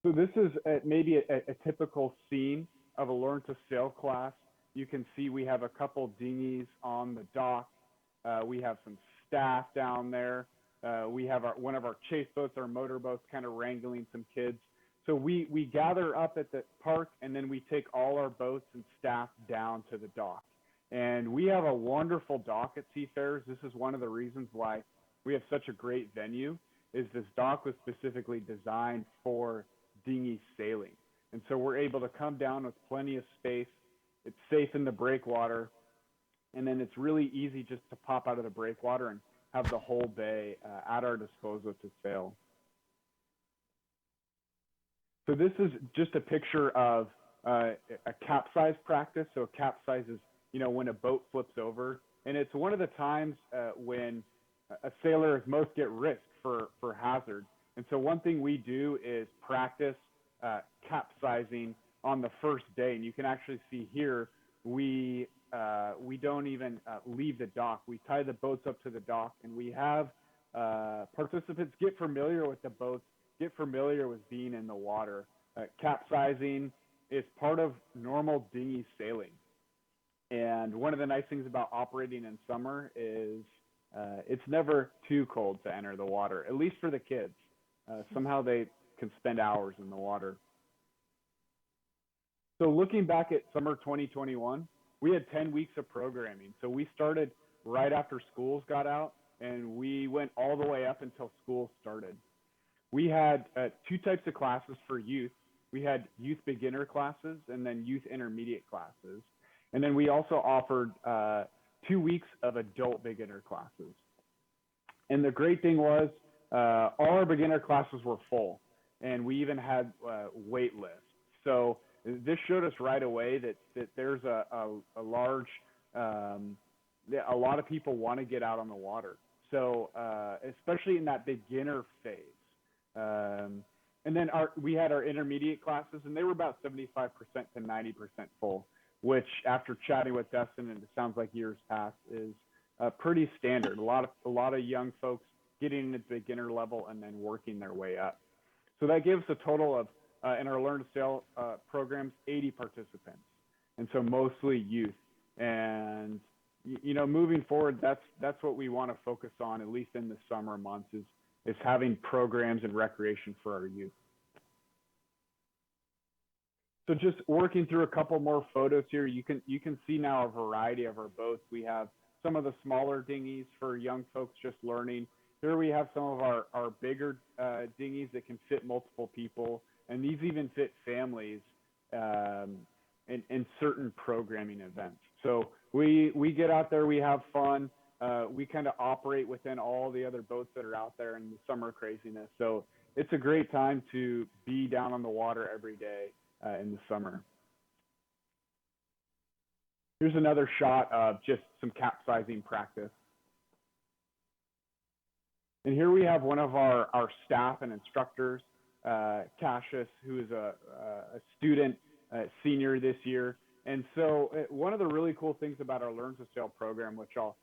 So this is maybe a typical scene of a Learn to Sail class. You can see we have a couple dinghies on the dock. We have some staff down there. We have one of our chase boats, our motorboats, kind of wrangling some kids. So we gather up at the park, and then we take all our boats and staff down to the dock. And we have a wonderful dock at Seafarers. This is one of the reasons why we have such a great venue, is this dock was specifically designed for dinghy sailing. And so we're able to come down with plenty of space. It's safe in the breakwater. And then it's really easy just to pop out of the breakwater and have the whole bay at our disposal to sail. So this is just a picture of a capsized practice. So a capsize is, you know, when a boat flips over. And it's one of the times when a sailor is most at risk for hazard. And so one thing we do is practice capsizing on the first day. And you can actually see here, we don't even leave the dock. We tie the boats up to the dock, and we have participants get familiar with the boats, get familiar with being in the water. Capsizing is part of normal dinghy sailing. And one of the nice things about operating in summer is it's never too cold to enter the water, at least for the kids. Somehow they can spend hours in the water. So looking back at summer 2021, we had 10 weeks of programming. So we started right after schools got out, and we went all the way up until school started. We had 2 types of classes for youth. We had youth beginner classes and then youth intermediate classes. And then we also offered 2 weeks of adult beginner classes. And the great thing was all our beginner classes were full, and we even had wait lists. So this showed us right away that there's a large, a lot of people want to get out on the water. So especially in that beginner phase. And then we had our intermediate classes, and they were about 75% to 90% full, which after chatting with Dustin, and it sounds like years past, is pretty standard. A lot of young folks getting into the beginner level and then working their way up. So that gives a total of, in our Learn to Sail programs, 80 participants. And so mostly youth. And, you know, moving forward, that's what we want to focus on, at least in the summer months, is having programs and recreation for our youth. So just working through a couple more photos here, you can see now a variety of our boats. We have some of the smaller dinghies for young folks just learning. Here we have some of our bigger dinghies that can fit multiple people, and these even fit families in certain programming events. So we get out there, we have fun. We kind of operate within all the other boats that are out there in the summer craziness. So it's a great time to be down on the water every day in the summer. Here's another shot of just some capsizing practice. And here we have one of our staff and instructors, Cassius, who is a student, senior this year. And so one of the really cool things about our Learn to Sail program, which I'll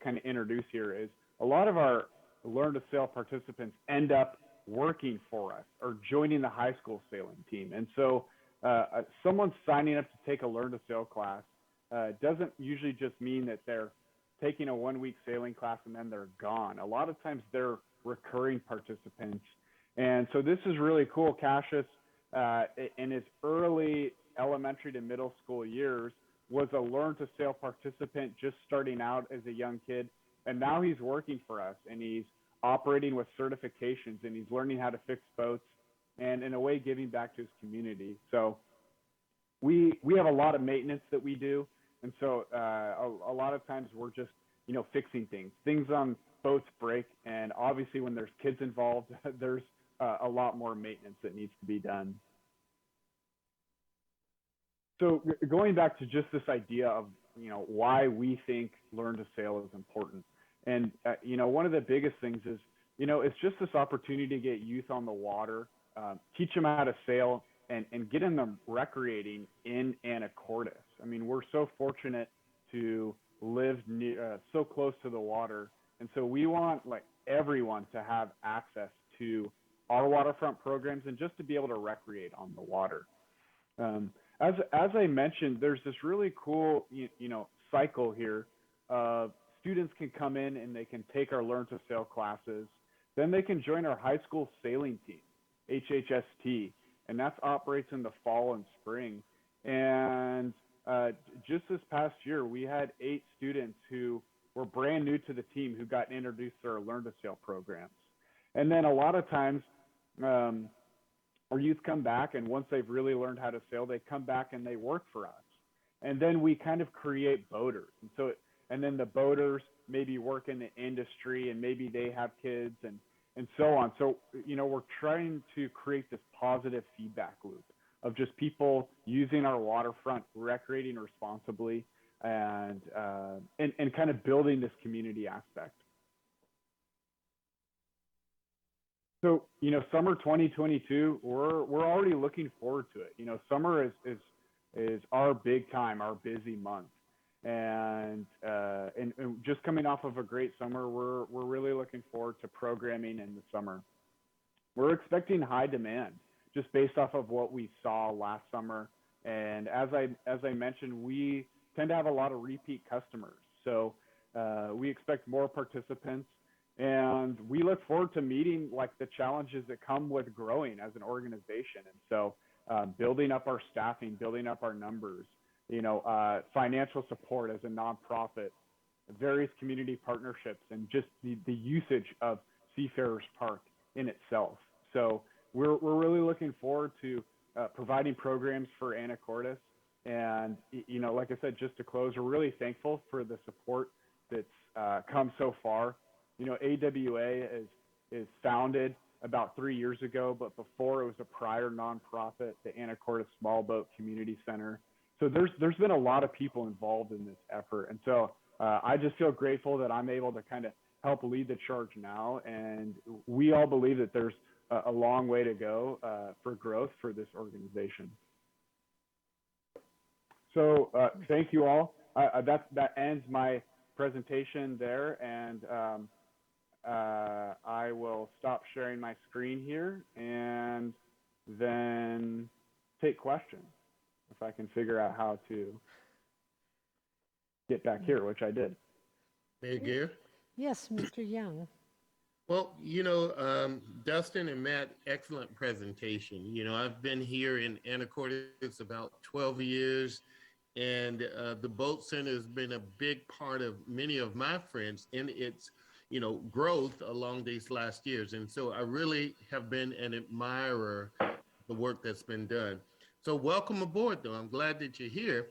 kind of introduce here, is a lot of our Learn to Sail participants end up working for us or joining the high school sailing team. And so someone signing up to take a Learn to Sail class doesn't usually just mean that they're taking a 1-week sailing class and then they're gone. A lot of times they're recurring participants. And so this is really cool. Cassius, in his early elementary to middle school years, was a Learn to Sail participant just starting out as a young kid. And now he's working for us and he's operating with certifications and he's learning how to fix boats and in a way giving back to his community. So we have a lot of maintenance that we do. And so a lot of times we're just, fixing things on boats break. And obviously when there's kids involved, there's a lot more maintenance that needs to be done. So going back to just this idea of, why we think Learn to Sail is important. And, one of the biggest things is, it's just this opportunity to get youth on the water, teach them how to sail, and getting them recreating in Anacortes. I mean, we're so fortunate to live so close to the water. And so we want everyone to have access to our waterfront programs and just to be able to recreate on the water. As I mentioned, there's this really cool, cycle here of students can come in and they can take our Learn to Sail classes. Then they can join our high school sailing team, HHST. And that operates in the fall and spring. And just this past year, we had 8 students who were brand new to the team who got introduced to our Learn to Sail programs. And then a lot of times, our youth come back, and once they've really learned how to sail, they come back and they work for us. And then we kind of create boaters. And then the boaters maybe work in the industry, and maybe they have kids and so on. So, we're trying to create this positive feedback loop of just people using our waterfront, recreating responsibly, and kind of building this community aspect. So, summer 2022, we're already looking forward to it. Summer is our big time, our busy month. And just coming off of a great summer, we're really looking forward to programming in the summer. We're expecting high demand just based off of what we saw last summer. And as I mentioned, we tend to have a lot of repeat customers. So we expect more participants, and we look forward to meeting the challenges that come with growing as an organization. And so building up our staffing, building up our numbers, financial support as a nonprofit, various community partnerships, and just the usage of Seafarers Park in itself. So we're really looking forward to providing programs for Anacortes. And, like I said, just to close, we're really thankful for the support that's come so far. AWA is founded about 3 years ago, but before it was a prior nonprofit, the Anacortes Small Boat Community Center. So there's been a lot of people involved in this effort. And so I just feel grateful that I'm able to kind of help lead the charge now. And we all believe that there's a long way to go for growth for this organization. So thank you all. That ends my presentation there. And I will stop sharing my screen here and then take questions. If I can figure out how to get back here, which I did. Mayor Gear? Yes, Mr. Young. Well, Dustin and Matt, excellent presentation. I've been here in Anacortes about 12 years, and the Boat Center has been a big part of many of my friends in its, growth along these last years. And so I really have been an admirer of the work that's been done. So welcome aboard, though. I'm glad that you're here.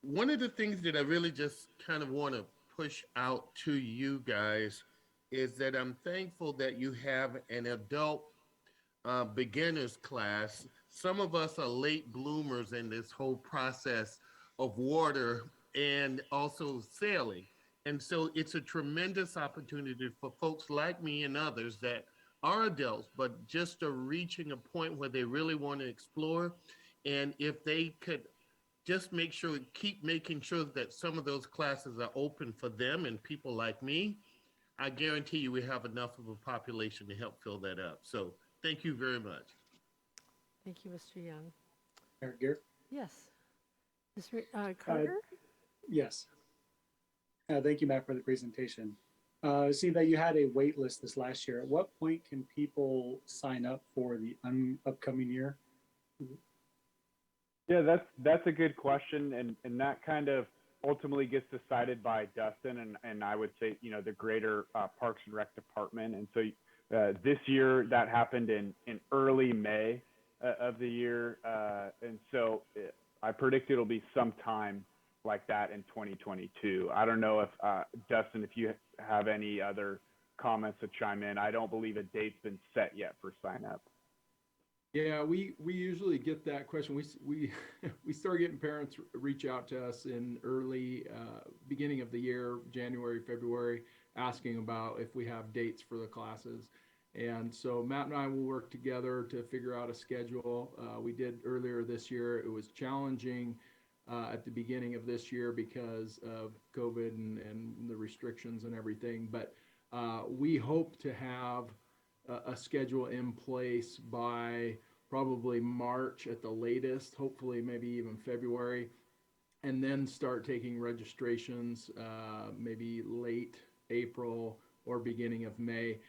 one of the things that I really just kind of want to push out to you guys is that I'm thankful that you have an adult beginners class. Some of us are late bloomers in this whole process of water and also sailing. And so it's a tremendous opportunity for folks like me and others that are adults, but just are reaching a point where they really want to explore. And if they could just make sure, keep making sure that some of those classes are open for them and people like me, I guarantee you we have enough of a population to help fill that up. So thank you very much. Thank you, Mr. Young. Mayor Gear? Yes. Carter? Yes. Thank you, Matt, for the presentation. See that you had a wait list this last year. At what point can people sign up for the upcoming year? Yeah, that's a good question, and that kind of ultimately gets decided by Dustin and I would say, you know, the greater Parks and Rec department. And so this year that happened in early May of the year, and so I predict it'll be sometime like that in 2022. I don't know if Dustin, if you have any other comments to chime in. I don't believe a date's been set yet for sign up. Yeah, we usually get that question. We start getting parents reach out to us in early beginning of the year, January, February, asking about if we have dates for the classes. And so Matt and I will work together to figure out a schedule. We did earlier this year. It was challenging at the beginning of this year because of COVID and the restrictions and everything. But we hope to have a schedule in place by probably March at the latest, hopefully maybe even February, and then start taking registrations maybe late April or beginning of May.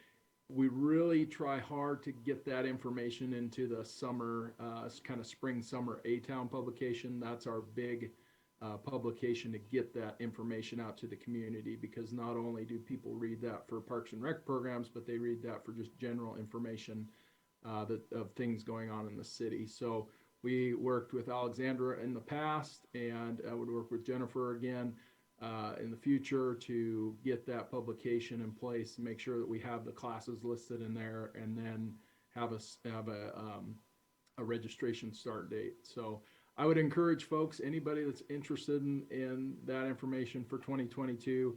We really try hard to get that information into the summer, kind of spring, summer A-Town publication. That's our big publication to get that information out to the community, because not only do people read that for Parks and Rec programs, but they read that for just general information of things going on in the city. So we worked with Alexandra in the past, and I would work with Jennifer again in the future to get that publication in place, make sure that we have the classes listed in there, and then have a registration start date. So I would encourage folks, anybody that's interested in that information for 2022,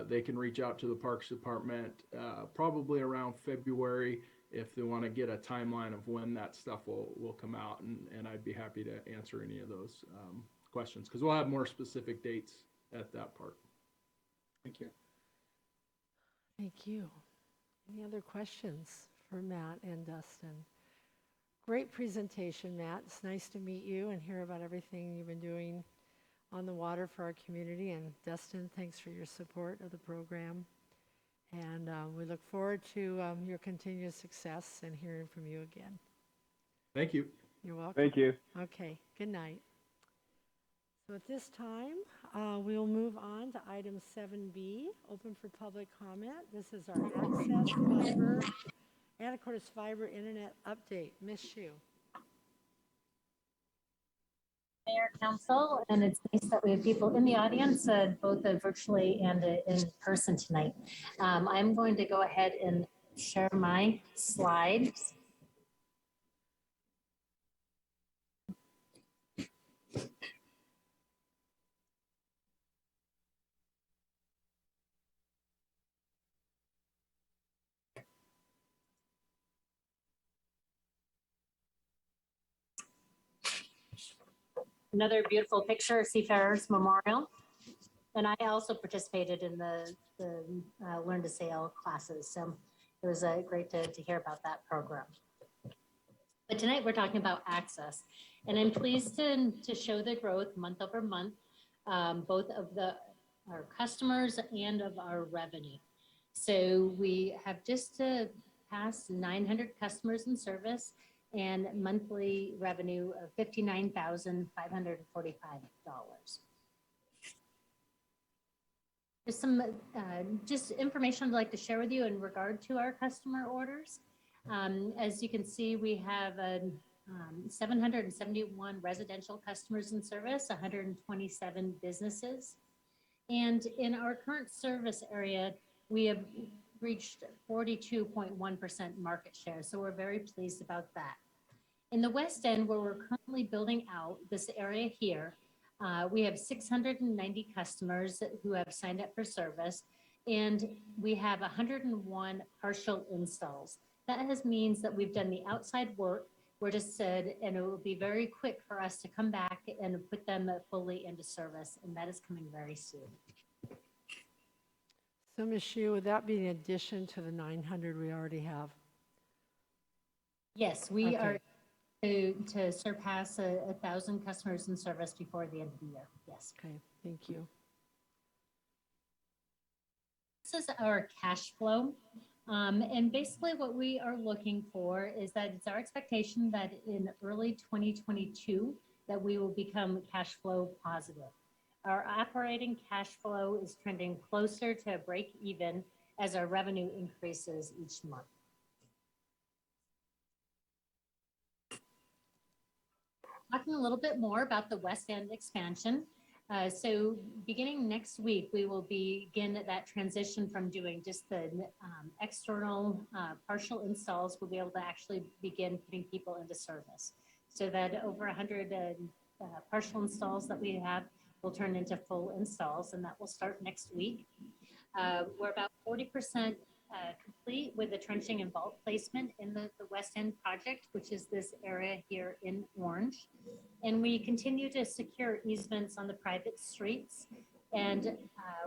they can reach out to the Parks Department probably around February if they want to get a timeline of when that stuff will come out, and I'd be happy to answer any of those questions, because we'll have more specific dates at that part. Thank you. Thank you. Any other questions for Matt and Dustin? Great presentation, Matt. It's nice to meet you and hear about everything you've been doing on the water for our community. And Dustin, thanks for your support of the program. And we look forward to your continued success and hearing from you again. Thank you. You're welcome. Thank you. Okay, good night. So at this time, we will move on to item 7B, open for public comment. This is our Access Fiber, Anacortes Fiber Internet Update. Ms. Shu. Mayor, Council, and it's nice that we have people in the audience, both virtually and in person tonight. I'm going to go ahead and share my slides. Another beautiful picture of Seafarers Memorial. And I also participated in the Learn to Sail classes. So it was great to hear about that program. But tonight we're talking about access. And I'm pleased to show the growth month over month, both of our customers and of our revenue. So we have just passed 900 customers in service and monthly revenue of $59,545. There's some just information I'd like to share with you in regard to our customer orders. As you can see, we have 771 residential customers in service, 127 businesses. And in our current service area, we have reached 42.1% market share. So we're very pleased about that. In the West End, where we're currently building out this area here, we have 690 customers who have signed up for service, and we have 101 partial installs. That means that we've done the outside work. We're just said, and it will be very quick for us to come back and put them fully into service, and that is coming very soon. So, Ms. Hsu, would that be in addition to the 900 we already have? Yes, we Okay. are to surpass 1,000 customers in service before the end of the year. Yes. Okay, thank you. This is our cash flow. And basically what we are looking for is that it's our expectation that in early 2022 that we will become cash flow positive. Our operating cash flow is trending closer to break even as our revenue increases each month. Talking a little bit more about the West End expansion. So beginning next week, we will begin that transition from doing just the external partial installs. We'll be able to actually begin putting people into service. So that over 100 partial installs that we have will turn into full installs, and that will start next week. We're about 40% complete with the trenching and vault placement in the West End project, which is this area here in orange. And we continue to secure easements on the private streets. And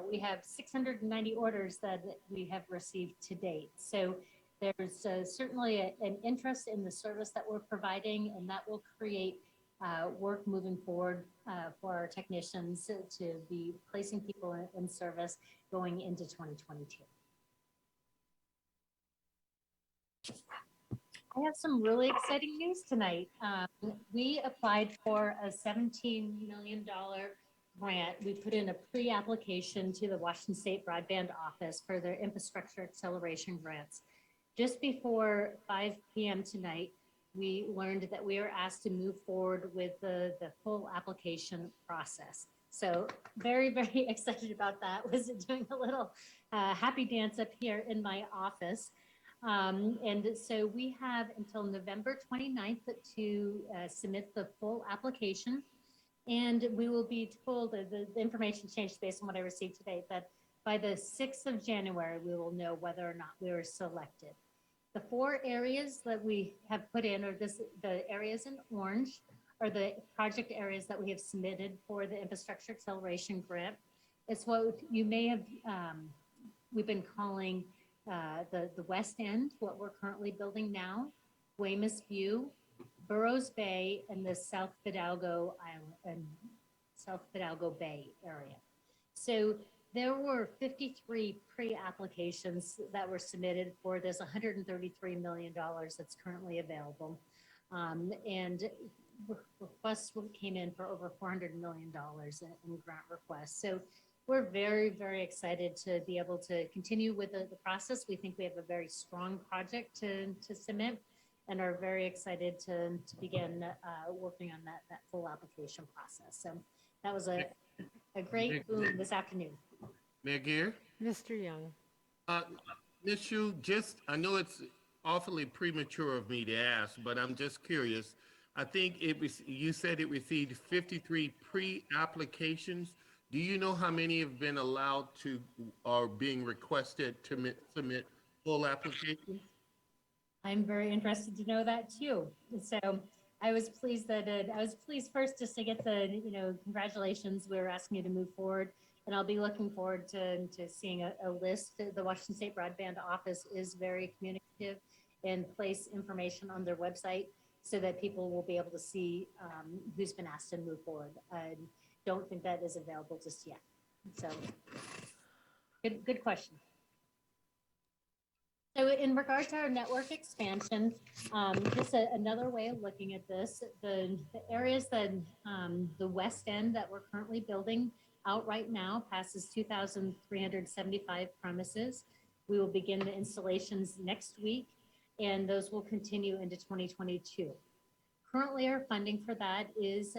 we have 690 orders that we have received to date. So there's certainly an interest in the service that we're providing, and that will create work moving forward for our technicians to be placing people in service going into 2022. I have some really exciting news tonight. We applied for a $17 million grant. We put in a pre-application to the Washington State Broadband Office for their infrastructure acceleration grants. Just before 5 p.m. tonight, we learned that we are asked to move forward with the full application process. So very, very excited about that. Was doing a little happy dance up here in my office. And so we have until November 29th to submit the full application. And we will be told, the information changed based on what I received today, that by the 6th of January, we will know whether or not we were selected. The 4 areas that we have put in, or the areas in orange, are the project areas that we have submitted for the infrastructure acceleration grant. It's what you may have, we've been calling the West End, what we're currently building now, Weymouth View, Burroughs Bay, and the South Fidalgo Island and South Fidalgo Bay area. So there were 53 pre-applications that were submitted for this $133 million that's currently available. And requests came in for over $400 million in grant requests. So we're very, very excited to be able to continue with the process. We think we have a very strong project to submit, and are very excited to begin working on that full application process. So that was a great boom this afternoon. Mayor Gear? Mr. Young. Ms. Hsu, I know it's awfully premature of me to ask, but I'm just curious. I think you said it received 53 pre-applications. Do you know how many have been allowed to, or being requested to submit full applications? I'm very interested to know that too. So I was pleased first just to get the, congratulations. We were asking you to move forward, and I'll be looking forward to seeing a list. The Washington State Broadband Office is very communicative and place information on their website so that people will be able to see who's been asked to move forward. I don't think that is available just yet. So good question. So in regard to our network expansion, just another way of looking at this, the areas that the West End that we're currently building out right now passes 2,375 premises. We will begin the installations next week, and those will continue into 2022. Currently, our funding for that is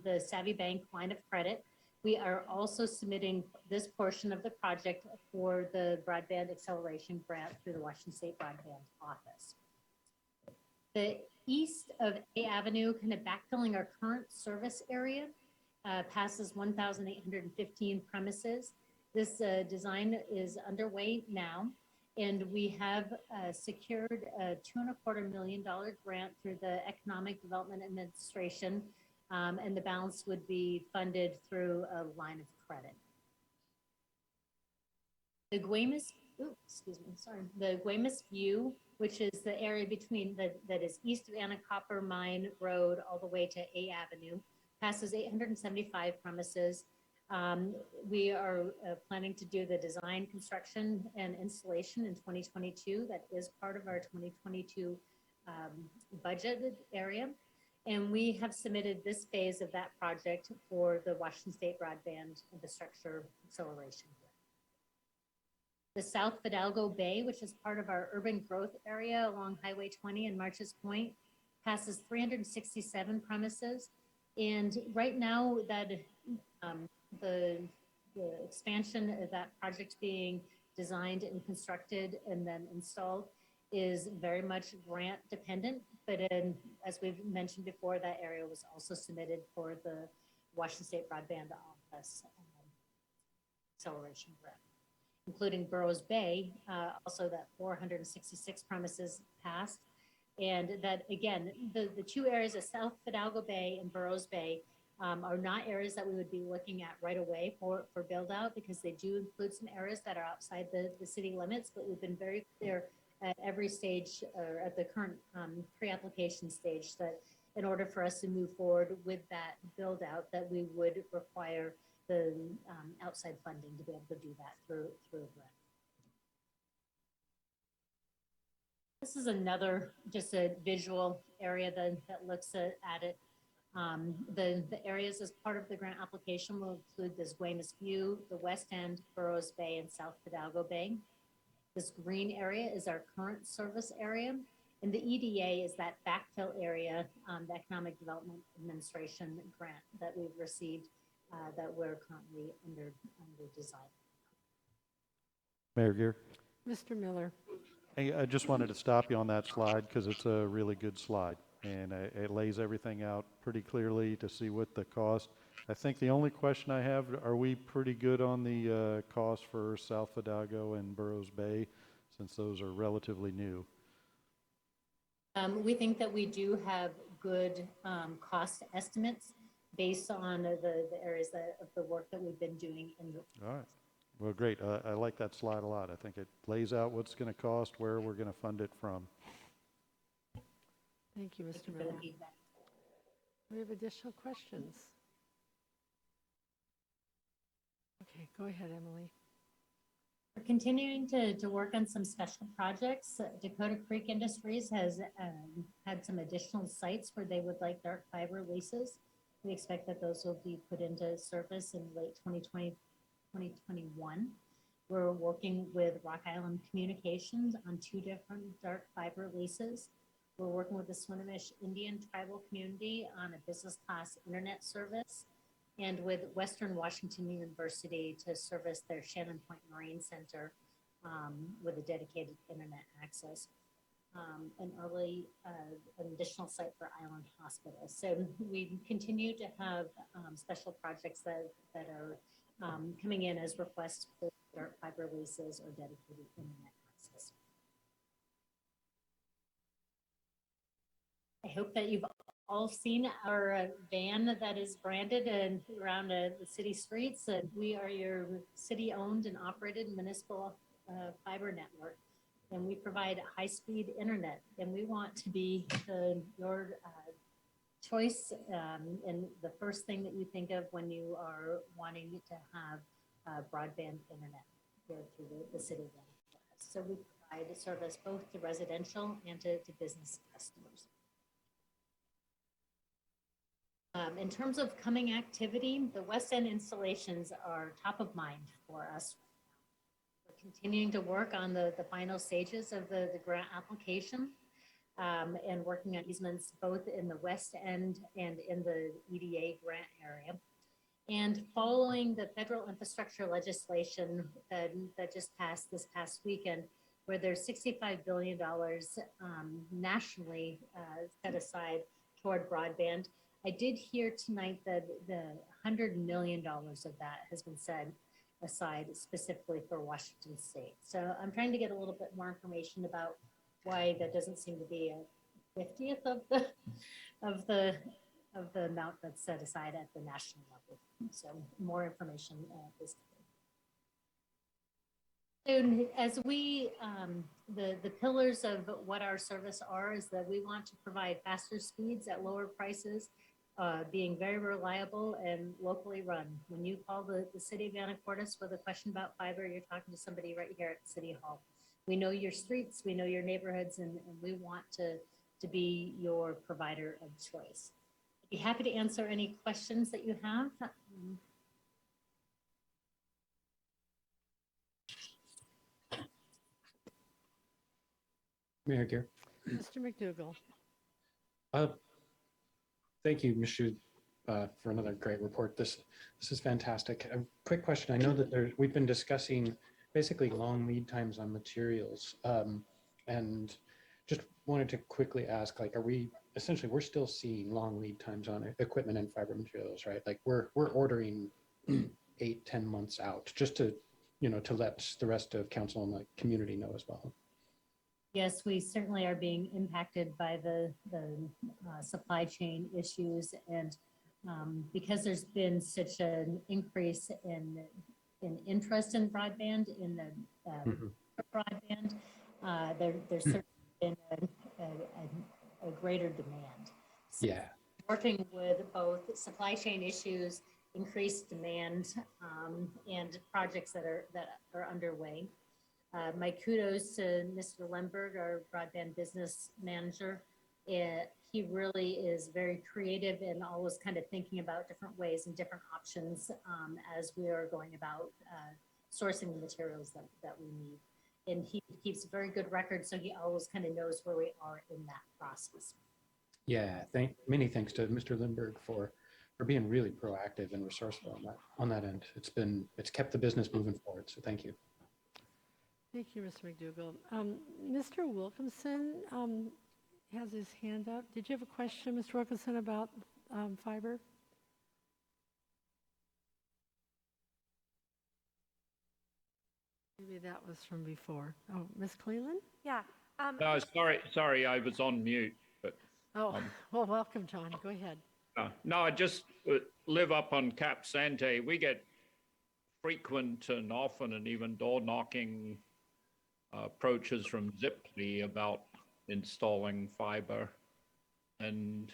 the Savvy Bank line of credit. We are also submitting this portion of the project for the broadband acceleration grant through the Washington State Broadband Office. The east of A Avenue, kind of backfilling our current service area, passes 1,815 premises. This design is underway now, and we have secured a $2.25 million grant through the Economic Development Administration, and the balance would be funded through a line of credit. The Guaymas, the Guaymas View, which is the area between that is east of Anacortes Mine Road all the way to A Avenue, passes 875 premises. We are planning to do the design, construction, and installation in 2022. That is part of our 2022 budgeted area. And we have submitted this phase of that project for the Washington State Broadband Infrastructure Acceleration. The South Fidalgo Bay, which is part of our urban growth area along Highway 20 and Marches Point, passes 367 premises. And right now, that the expansion of that project being designed and constructed and then installed is very much grant dependent. But as we've mentioned before, that area was also submitted for the Washington State Broadband Office acceleration grant, including Burroughs Bay, also that 466 premises passed. And that, again, the two areas of South Fidalgo Bay and Burroughs Bay are not areas that we would be looking at right away for build out, because they do include some areas that are outside the city limits, but we've been very clear at every stage, or at the current pre-application stage, that in order for us to move forward with that build out, that we would require the outside funding to be able to do that through a grant. This is another, just a visual area that looks at it. The areas as part of the grant application will include this Guaymas View, the West End, Burroughs Bay, and South Fidalgo Bay. This green area is our current service area, and the EDA is that backfill area, the Economic Development Administration grant that we've received, that we're currently under design. Mayor Gear, Mr. Miller. I just wanted to stop you on that slide because it's a really good slide, and it lays everything out pretty clearly to see what the cost. I think the only question I have, are we pretty good on the cost for South Fidalgo and Burroughs Bay, since those are relatively new? We think that we do have good cost estimates based on the areas of the work that we've been doing. All right. Well, great. I like that slide a lot. I think it lays out what's going to cost, where we're going to fund it from. Thank you, Mr. Miller. We have additional questions. Okay, go ahead, Emily. We're continuing to work on some special projects. Dakota Creek Industries has had some additional sites where they would like dark fiber leases. We expect that those will be put into service in late 2021. We're working with Rock Island Communications on 2 different dark fiber leases. We're working with the Swinomish Indian Tribal Community on a business class internet service, and with Western Washington University to service their Shannon Point Marine Center with a dedicated internet access. An additional site for Island Hospital. So we continue to have special projects that are coming in as requests for dark fiber leases or dedicated internet access. I hope that you've all seen our van that is branded and around the city streets. We are your city-owned and operated municipal fiber network, and we provide high-speed internet. And we want to be your choice and the first thing that you think of when you are wanting to have broadband internet here through the city. So we provide a service both to residential and to business customers. In terms of coming activity, the West End installations are top of mind for us. We're continuing to work on the final stages of the grant application. and working on easements both in the west end and in the EDA grant area. And following the federal infrastructure legislation that just passed this past weekend, where there's $65 billion nationally set aside toward broadband, I did hear tonight that the $100 million of that has been set aside specifically for Washington State. So I'm trying to get a little bit more information about why that doesn't seem to be a 50th of the amount that's set aside at the national level. So more information is coming. And as we, the pillars of what our service are is that we want to provide faster speeds at lower prices, being very reliable and locally run. When you call the city of Anacortes with a question about fiber, you're talking to somebody right here at City Hall. We know your streets, we know your neighborhoods, and we want to be your provider of choice. I'd be happy to answer any questions that you have. Mayor Gear. Mr. McDougall. Thank you, Ms. Shu, for another great report. This is fantastic. A quick question. I know that we've been discussing basically long lead times on materials, and just wanted to quickly ask, like, we're still seeing long lead times on equipment and fiber materials, right? Like we're ordering 8-10 months out, just to to let the rest of council and the community know as well. Yes, we certainly are being impacted by the supply chain issues, and because there's been such an increase in interest in broadband, in the broadband, there's certainly been a greater demand. So yeah, working with both supply chain issues, increased demand, and projects that are underway. My kudos to Mr. Lemberg, our broadband business manager. He really is very creative and always kind of thinking about different ways and different options as we are going about sourcing the materials that we need. And he keeps a very good record, so he always kind of knows where we are in that process. Yeah, many thanks to Mr. Lemberg for being really proactive and resourceful on that end. It's kept the business moving forward. So thank you. Thank you, Mr. McDougall. Mr. Wilkinson has his hand up. Did you have a question, Mr. Wilkinson, about fiber? Maybe that was from before. Oh, Ms. Cleland? Yeah. No, sorry, I was on mute. But well, welcome, John. Go ahead. No, I just live up on Cap Sante. We get frequent and often and even door knocking approaches from Ziply about installing fiber, and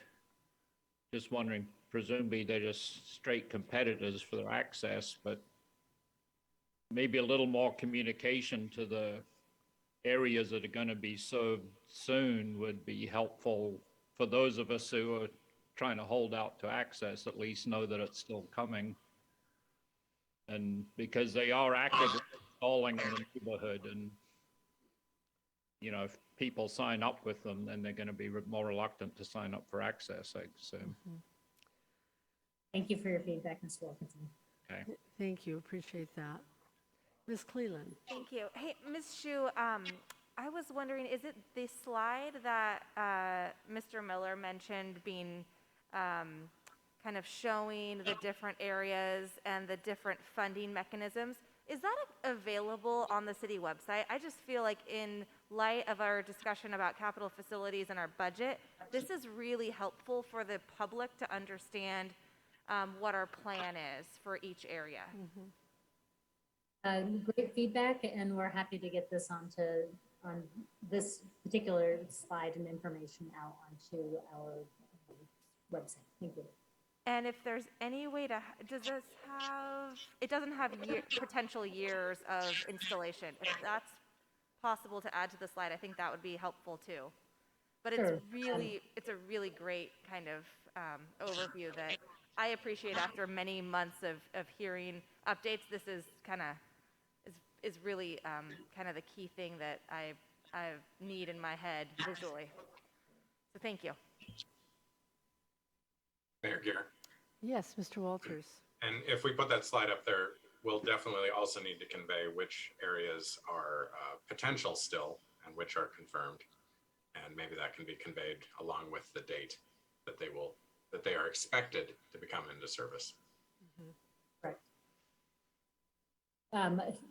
just wondering, presumably they're just straight competitors for their access, but maybe a little more communication to the areas that are going to be served soon would be helpful for those of us who are trying to hold out to access, at least know that it's still coming. And because they are actively installing in the neighborhood, and if people sign up with them, then they're going to be more reluctant to sign up for access, I assume. Thank you for your feedback, Mr. Wilkinson. Okay. Thank you. Appreciate that. Ms. Cleland. Thank you. Hey, Ms. Shu, I was wondering, is it the slide that Mr. Miller mentioned being kind of showing the different areas and the different funding mechanisms? Is that available on the city website? I just feel like in light of our discussion about capital facilities and our budget, this is really helpful for the public to understand what our plan is for each area. Great feedback, and we're happy to get this on this particular slide and information out onto our website. Thank you. And if there's any way to, it doesn't have potential years of installation. If that's possible to add to the slide, I think that would be helpful too. But Sure. It's a really great kind of overview that I appreciate after many months of hearing updates. This is is really kind of the key thing that I need in my head visually. So thank you. Mayor Gear. Yes, Mr. Walters. And if we put that slide up there, we'll definitely also need to convey which areas are potential still and which are confirmed. And maybe that can be conveyed along with the date that they are expected to become into service. Right.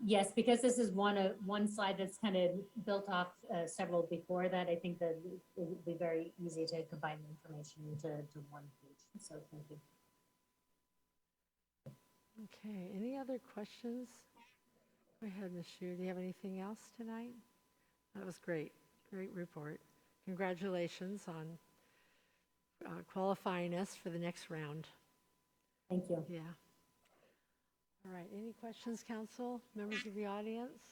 Yes, because this is one slide that's kind of built off several before that, I think that it would be very easy to combine the information into one page. So thank you. Okay, any other questions? Go ahead, Ms. Shu. Do you have anything else tonight? That was great. Great report. Congratulations on qualifying us for the next round. Thank you. Yeah. All right, any questions, council, members of the audience?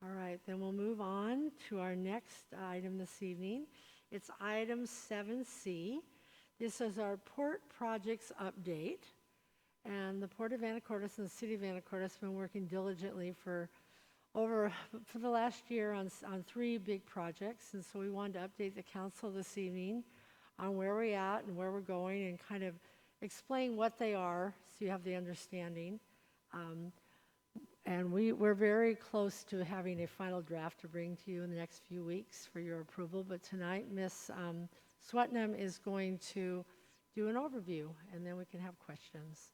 All right, then we'll move on to our next item this evening. It's item 7C. This is our port projects update. And the Port of Anacortes and the City of Anacortes have been working diligently for the last year on 3 big projects. And so we wanted to update the council this evening on where we're at and where we're going and kind of explain what they are so you have the understanding. And we're very close to having a final draft to bring to you in the next few weeks for your approval. But tonight, Ms. Swetnam is going to do an overview, and then we can have questions.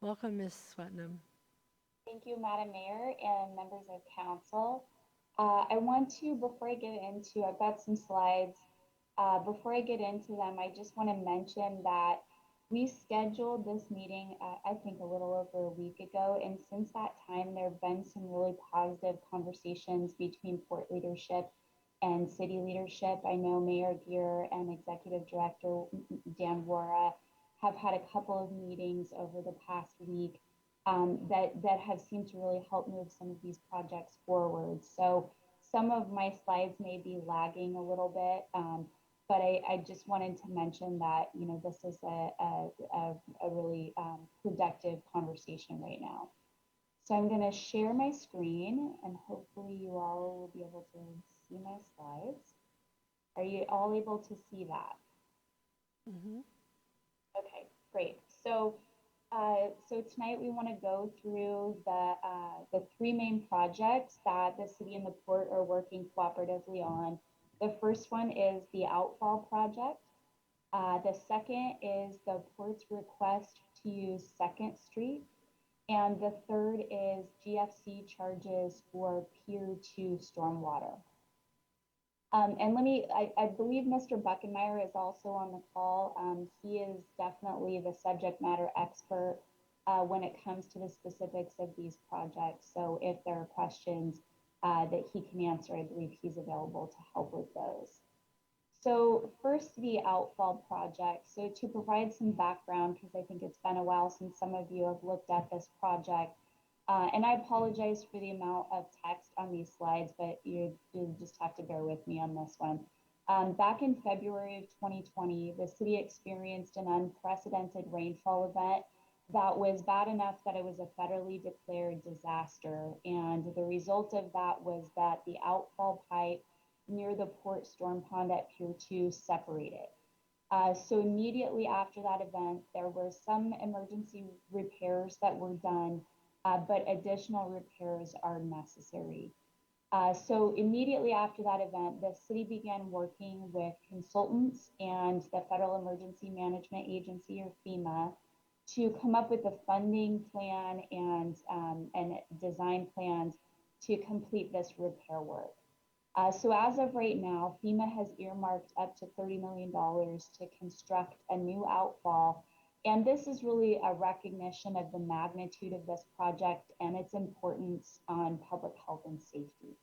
Welcome, Ms. Swetnam. Thank you, Madam Mayor and members of council. I want to, before I get into, I've got some slides. Before I get into them, I just want to mention that we scheduled this meeting, I think a little over a week ago, and since that time, there have been some really positive conversations between port leadership and city leadership. I know Mayor Gear and Executive Director Dan Wara have had a couple of meetings over the past week that have seemed to really help move some of these projects forward. So some of my slides may be lagging a little bit, but I just wanted to mention that, you know, this is a really productive conversation right now. So I'm going to share my screen and hopefully you all will be able to see my slides. Are you all able to see that? Mm-hmm. Okay, great. So tonight we want to go through the 3 main projects that the city and the port are working cooperatively on. The first one is the Outfall Project. The second is the port's request to use 2nd Street. And the third is GFC charges for Pier 2 stormwater. And I believe Mr. Buckenmeyer is also on the call. He is definitely the subject matter expert when it comes to the specifics of these projects. So if there are questions that he can answer, I believe he's available to help with those. So first, the Outfall Project. So to provide some background, because I think it's been a while since some of you have looked at this project, and I apologize for the amount of text on these slides, but you just have to bear with me on this one. Back in February of 2020, the city experienced an unprecedented rainfall event that was bad enough that it was a federally declared disaster. And the result of that was that the outfall pipe near the port storm pond at Pier 2 separated. So immediately after that event, there were some emergency repairs that were done, but additional repairs are necessary. So immediately after that event, the city began working with consultants and the Federal Emergency Management Agency, or FEMA, to come up with a funding plan and design plans to complete this repair work. So as of right now, FEMA has earmarked up to $30 million to construct a new outfall. And this is really a recognition of the magnitude of this project and its importance on public health and safety.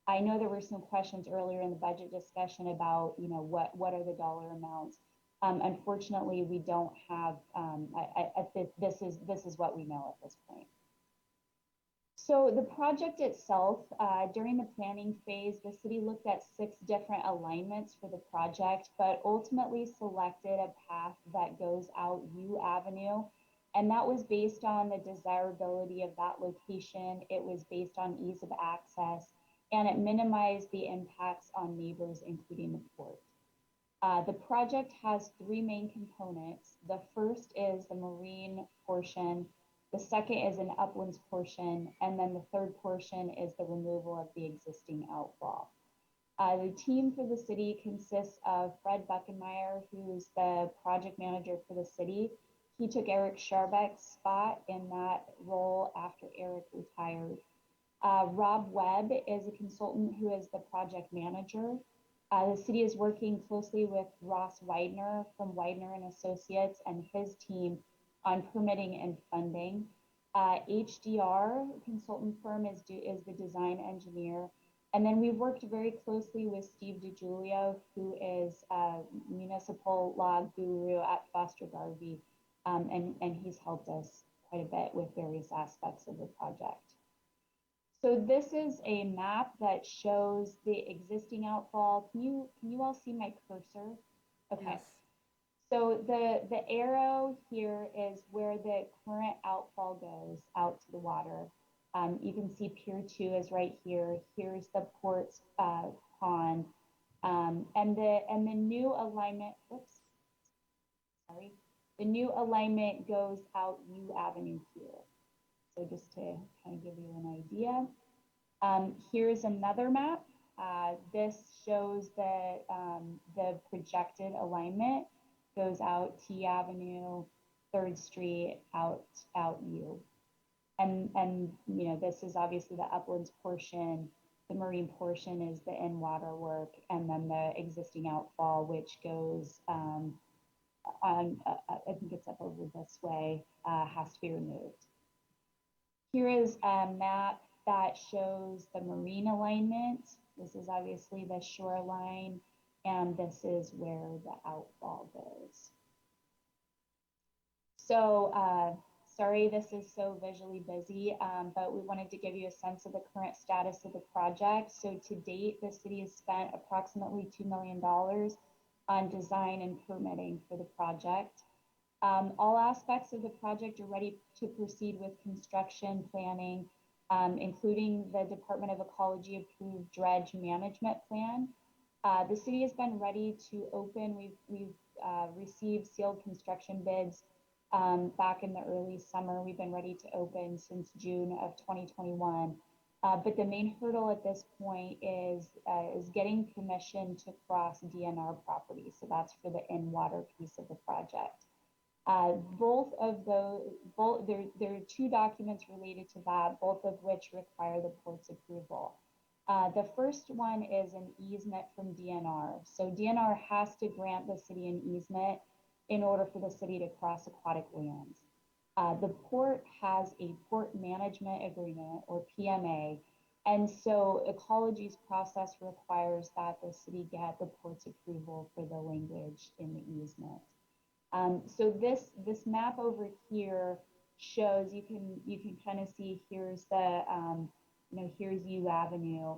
I know there were some questions earlier in the budget discussion about, you know, what are the dollar amounts. Unfortunately, we don't have, this is what we know at this point. So the project itself, during the planning phase, the city looked at 6 different alignments for the project, but ultimately selected a path that goes out U Avenue. And that was based on the desirability of that location. It was based on ease of access, and it minimized the impacts on neighbors, including the port. The project has three main components. The first is the marine portion, the second is an uplands portion, and then the third portion is the removal of the existing outfall. The team for the city consists of Fred Buckenmeyer, who's the project manager for the city. He took Eric Sharbeck's spot in that role after Eric retired. Rob Webb is a consultant who is the project manager. The city is working closely with Ross Widener from Widener and Associates and his team on permitting and funding. HDR consultant firm is the design engineer. And then we've worked very closely with Steve DiGiulio, who is a municipal law guru at Foster Garvey, and he's helped us quite a bit with various aspects of the project. So this is a map that shows the existing outfall. Can you all see my cursor? Okay. Yes. So the arrow here is where the current outfall goes out to the water. You can see Pier 2 is right here. Here's the port's pond. And the new alignment, the new alignment goes out U Avenue here. So just to kind of give you an idea. Here's another map. This shows the projected alignment goes out T Avenue, 3rd Street, out U. And you know, this is obviously the uplands portion. The marine portion is the in-water work, and then the existing outfall, which goes on, I think it's up over this way, has to be removed. Here is a map that shows the marine alignment. This is obviously the shoreline, and this is where the outfall goes. So, sorry this is so visually busy, but we wanted to give you a sense of the current status of the project. So to date, the city has spent approximately $2 million on design and permitting for the project. All aspects of the project are ready to proceed with construction planning, including the Department of Ecology approved dredge management plan. The city has been ready to open. We've received sealed construction bids back in the early summer. We've been ready to open since June of 2021. But the main hurdle at this point is getting permission to cross DNR property. So that's for the in-water piece of the project. Both of those, there are two documents related to that, both of which require the port's approval. The first one is an easement from DNR. So DNR has to grant the city an easement in order for the city to cross aquatic lands. The port has a port management agreement, or PMA, and so Ecology's process requires that the city get the port's approval for the language in the easement. So this map over here shows, you can kind of see, here's the here's U Avenue,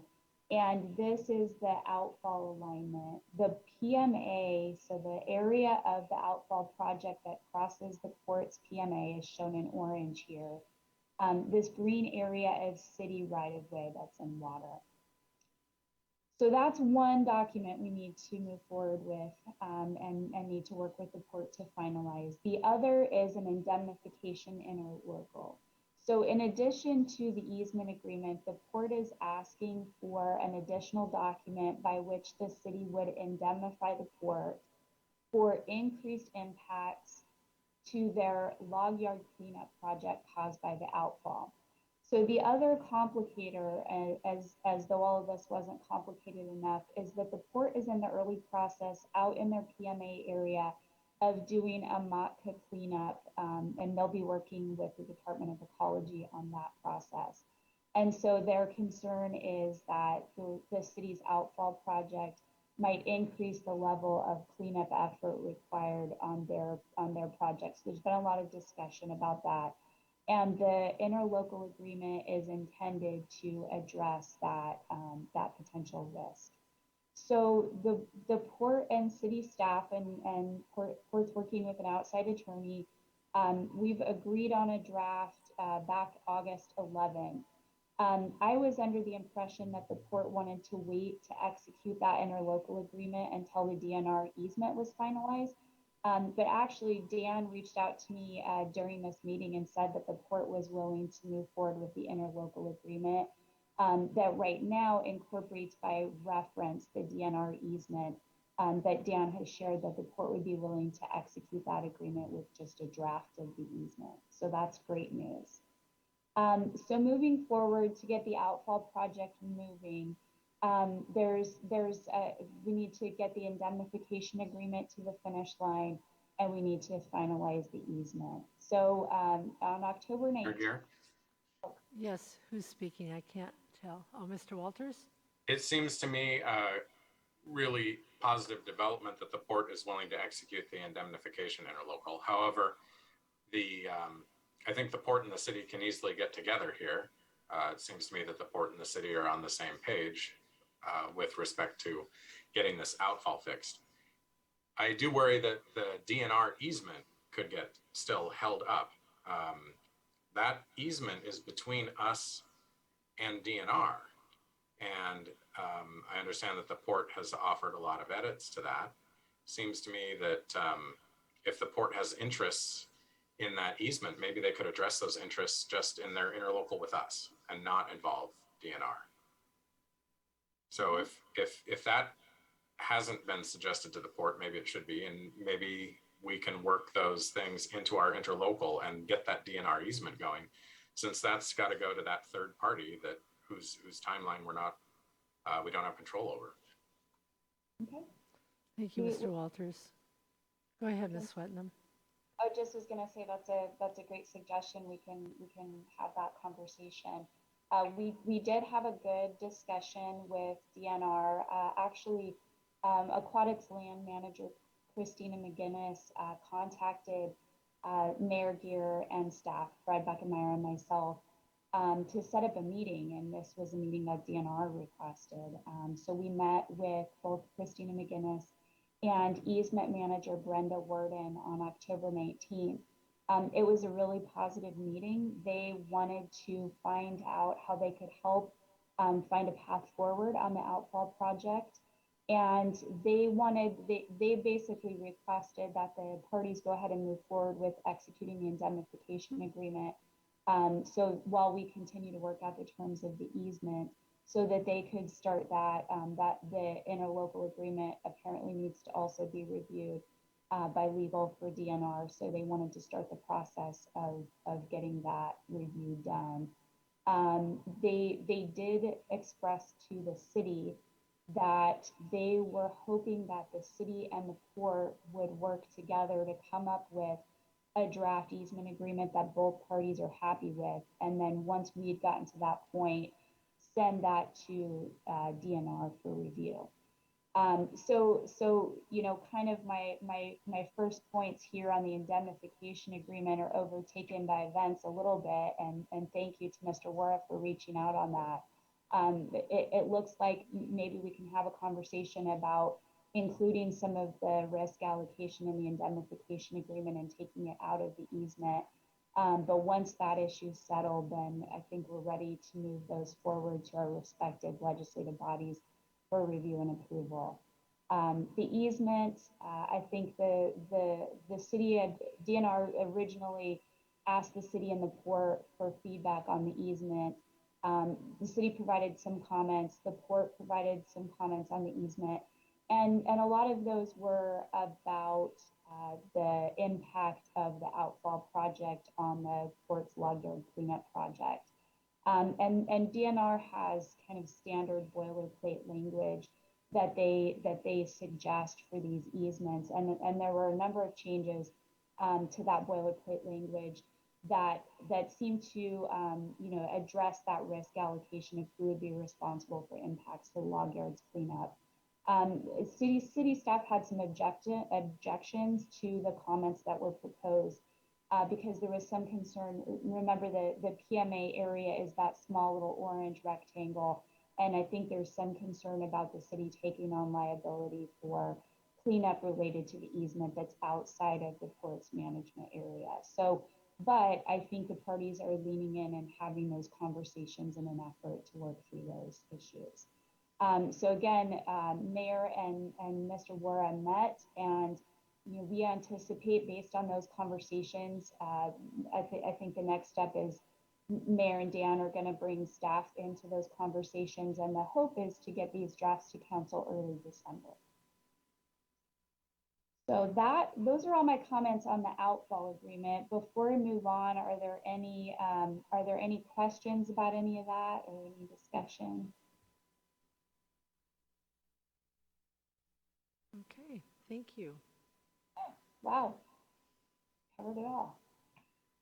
and this is the outfall alignment. The PMA, so the area of the outfall project that crosses the port's PMA is shown in orange here. This green area is city right-of-way that's in water. So that's one document we need to move forward with and need to work with the port to finalize. The other is an indemnification interlocal. So in addition to the easement agreement, the port is asking for an additional document by which the city would indemnify the port for increased impacts to their log yard cleanup project caused by the outfall. So the other complicator, as though all of this wasn't complicated enough, is that the port is in the early process out in their PMA area of doing a MOTCA cleanup, and they'll be working with the Department of Ecology on that process. And so their concern is that the city's outfall project might increase the level of cleanup effort required on their projects. There's been a lot of discussion about that. And the interlocal agreement is intended to address that, that potential risk. So the port and city staff and port's working with an outside attorney. We've agreed on a draft back August 11th. I was under the impression that the port wanted to wait to execute that interlocal agreement until the DNR easement was finalized. But actually, Dan reached out to me during this meeting and said that the port was willing to move forward with the interlocal agreement that right now incorporates by reference the DNR easement. But Dan has shared that the port would be willing to execute that agreement with just a draft of the easement. So that's great news. So moving forward to get the Outfall project moving, we need to get the indemnification agreement to the finish line, and we need to finalize the easement. So on October 19th. Yes, who's speaking? I can't tell. Oh, Mr. Walters? It seems to me really positive development that the port is willing to execute the indemnification interlocal. However, I think the port and the city can easily get together here. It seems to me that the port and the city are on the same page with respect to getting this outfall fixed. I do worry that the DNR easement could get still held up. That easement is between us and DNR. And I understand that the port has offered a lot of edits to that. Seems to me that if the port has interests in that easement, maybe they could address those interests just in their interlocal with us and not involve DNR. So if that hasn't been suggested to the port, maybe it should be, and maybe we can work those things into our interlocal and get that DNR easement going, since that's got to go to that third party that whose timeline we don't have control over. Okay. Thank you, Mr. Walters. Go ahead, Ms. Swetnam. I just was going to say that's a great suggestion. We can have that conversation. We did have a good discussion with DNR. Actually, Aquatics land manager Christina McGinnis contacted Mayor Gear and staff, Fred Beckenmeyer and myself, to set up a meeting, and this was a meeting that DNR requested. So we met with both Christina McGinnis and easement manager Brenda Worden on October 19th. It was a really positive meeting. They wanted to find out how they could help find a path forward on the Outfall project. And they basically requested that the parties go ahead and move forward with executing the indemnification agreement. So while we continue to work out the terms of the easement, so that they could start that the interlocal agreement apparently needs to also be reviewed by legal for DNR. So they wanted to start the process of getting that review done. They did express to the city that they were hoping that the city and the port would work together to come up with a draft easement agreement that both parties are happy with. And then once we had gotten to that point, send that to DNR for review. So you know, kind of my first points here on the indemnification agreement are overtaken by events a little bit, and thank you to Mr. Wara for reaching out on that. It looks like maybe we can have a conversation about including some of the risk allocation in the indemnification agreement and taking it out of the easement. But once that issue is settled, then I think we're ready to move those forward to our respective legislative bodies for review and approval. The easement, I think the city had, DNR originally asked the city and the port for feedback on the easement. The city provided some comments, the port provided some comments on the easement, and a lot of those were about the impact of the Outfall project on the port's log yard cleanup project. And DNR has kind of standard boilerplate language that they suggest for these easements, and there were a number of changes to that boilerplate language that seem to you know, address that risk allocation of who would be responsible for impacts to log yards cleanup. City staff had some objections to the comments that were proposed because there was some concern. Remember, the PMA area is that small little orange rectangle, and I think there's some concern about the city taking on liability for cleanup related to the easement that's outside of the port's management area. So But I think the parties are leaning in and having those conversations in an effort to work through those issues. So again, Mayor and Mr. Wara met, and we anticipate based on those conversations, I think the next step is Mayor and Dan are going to bring staff into those conversations, and the hope is to get these drafts to council early December. So those are all my comments on the outfall agreement. Before we move on, are there any questions about any of that or any discussion? Okay, thank you. Wow, covered it all.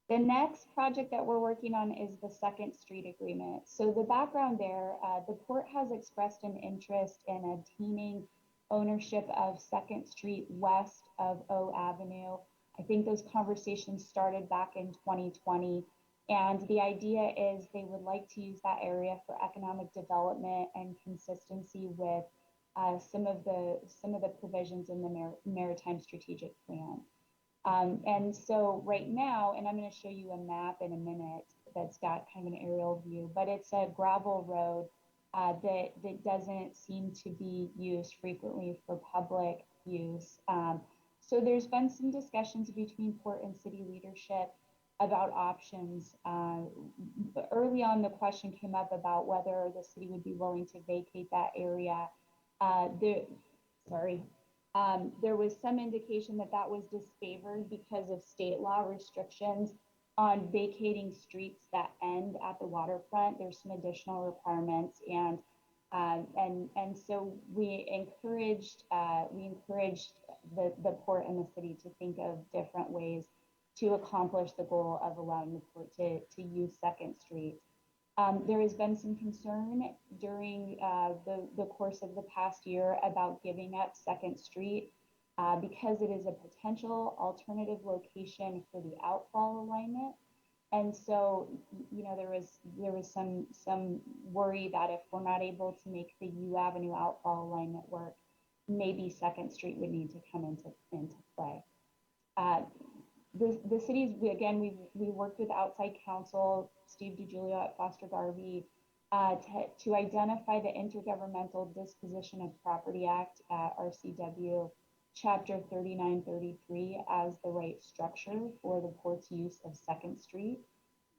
The next project that we're working on is the Second Street Agreement. So the background there, the port has expressed an interest in obtaining ownership of Second Street west of O Avenue. I think those conversations started back in 2020. And the idea is they would like to use that area for economic development and consistency with some of the provisions in the Maritime Strategic Plan. And so right now, and I'm going to show you a map in a minute that's got kind of an aerial view, but it's a gravel road that doesn't seem to be used frequently for public use. So there's been some discussions between port and city leadership about options. Early on, the question came up about whether the city would be willing to vacate that area. There was some indication that that was disfavored because of state law restrictions on vacating streets that end at the waterfront. There's some additional requirements, and so we encouraged the port and the city to think of different ways to accomplish the goal of allowing the port to use Second Street. There has been some concern during the course of the past year about giving up Second Street because it is a potential alternative location for the outfall alignment. And so, there was some worry that if we're not able to make the U Avenue outfall alignment work, maybe Second Street would need to come into play. The cities, we worked with outside counsel, Steve DiGiulio at Foster Garvey, to identify the Intergovernmental Disposition of Property Act, RCW, Chapter 3933 as the right structure for the port's use of Second Street.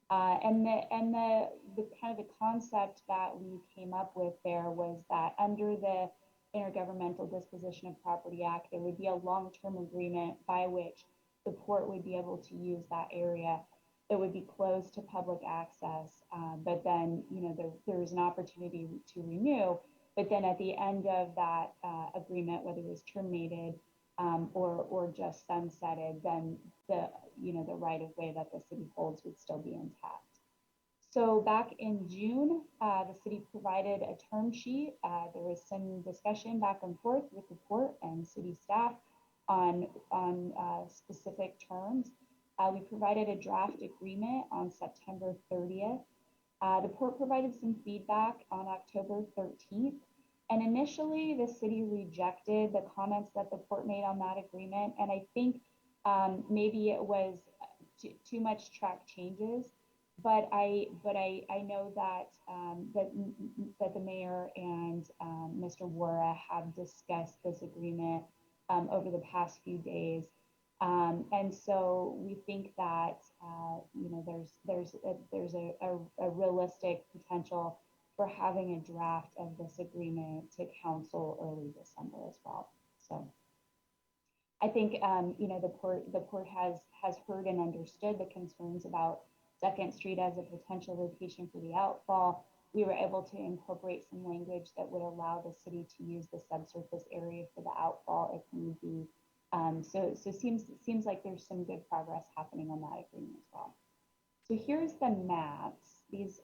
And the kind of the concept that we came up with there was that under the Intergovernmental Disposition of Property Act, there would be a long-term agreement by which the port would be able to use that area. It would be closed to public access, but then there was an opportunity to renew. But then at the end of that agreement, whether it was terminated or just sunsetted, then the right of way that the city holds would still be intact. So back in June, the city provided a term sheet. There was some discussion back and forth with the port and city staff on specific terms. We provided a draft agreement on September 30th. The port provided some feedback on October 13th. And initially, the city rejected the comments that the port made on that agreement. And I think maybe it was too much track changes. But I know that that the mayor and Mr. Wara have discussed this agreement over the past few days. And so we think that there's a realistic potential for having a draft of this agreement to council early December as well. So I think the port has heard and understood the concerns about Second Street as a potential location for the outfall. We were able to incorporate some language that would allow the city to use the subsurface area for the outfall if need be. So it seems like there's some good progress happening on that agreement as well. So here's the maps. These,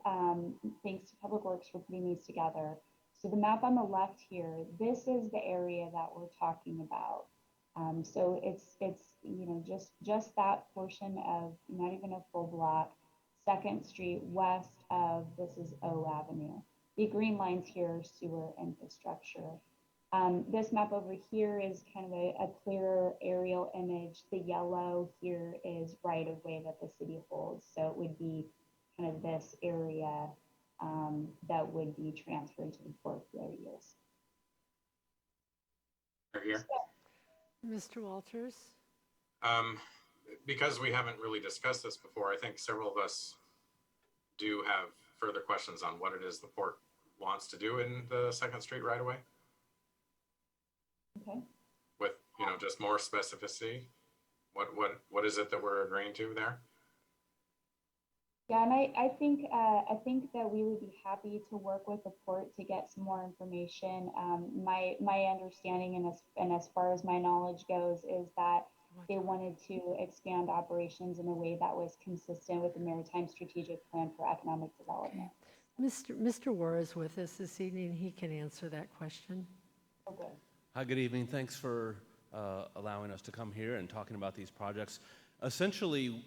thanks to Public Works for putting these together. So the map on the left here, this is the area that we're talking about. So it's just that portion of not even a full block, Second Street west of, this is O Avenue. The green lines here are sewer infrastructure. This map over here is kind of a clearer aerial image. The yellow here is right of way that the city holds. So it would be kind of this area that would be transferred to the port for their use. Right here. Mr. Walters? Because we haven't really discussed this before, I think several of us do have further questions on what it is the port wants to do in the 2nd Street right away. Okay. With, you know, just more specificity. What is it that we're agreeing to there? Yeah, and I think that we would be happy to work with the port to get some more information. My understanding and as far as my knowledge goes is that they wanted to expand operations in a way that was consistent with the Maritime Strategic Plan for Economic Development. Mr. War is with us this evening. He can answer that question. Okay. Hi, good evening. Thanks for allowing us to come here and talking about these projects. Essentially,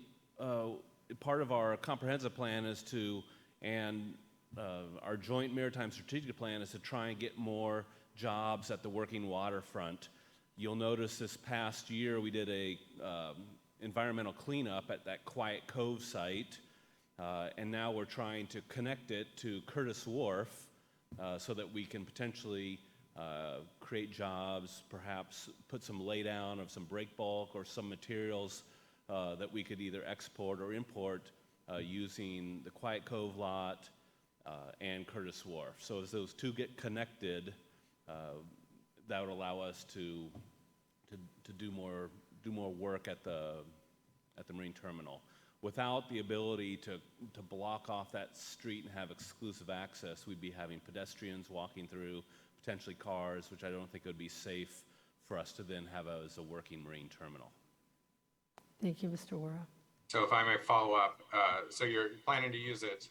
part of our comprehensive plan is to, and our joint maritime strategic plan is to try and get more jobs at the working waterfront. You'll notice this past year we did a environmental cleanup at that Quiet Cove site, and now we're trying to connect it to Curtis Wharf so that we can potentially create jobs, perhaps put some laydown of some break bulk or some materials that we could either export or import using the Quiet Cove lot and Curtis Wharf. So as those two get connected, that would allow us to do more work at the marine terminal. Without the ability to block off that street and have exclusive access, we'd be having pedestrians walking through, potentially cars, which I don't think would be safe for us to then have as a working marine terminal. Thank you, Mr. Wara. So if I may follow up, so you're planning to use it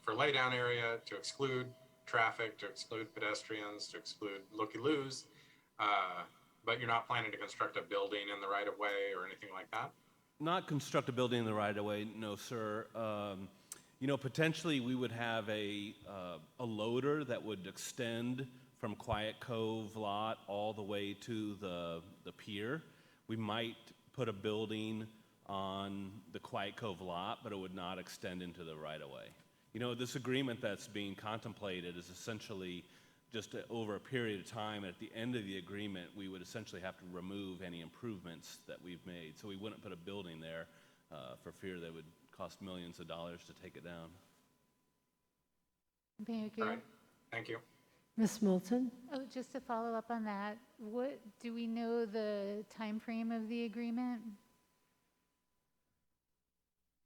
for laydown area to exclude traffic, to exclude pedestrians, to exclude looky-loos, but you're not planning to construct a building in the right-of-way or anything like that? Not construct a building in the right-of-way, no, sir. You know, potentially we would have a loader that would extend from Quiet Cove lot all the way to the pier. We might put a building on the Quiet Cove lot, but it would not extend into the right-of-way. You know, this agreement that's being contemplated is essentially just over a period of time. At the end of the agreement, we would essentially have to remove any improvements that we've made. So we wouldn't put a building there for fear that it would cost millions of dollars to take it down. Thank you. All right. Thank you. Ms. Moulton? Oh, just to follow up on that, what do we know the time frame of the agreement?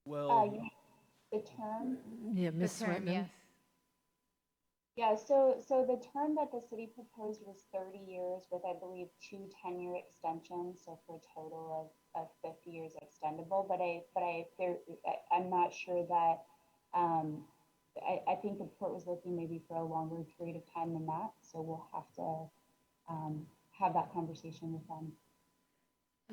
Well, the term? Yeah, Ms. The term, Sweatman? yes. Yeah, so the term that the city proposed was 30 years with, I believe, 2 10-year extensions, so for a total of 50 years extendable. But I'm not sure that, I think the port was looking maybe for a longer period of time than that. So we'll have to have that conversation with them.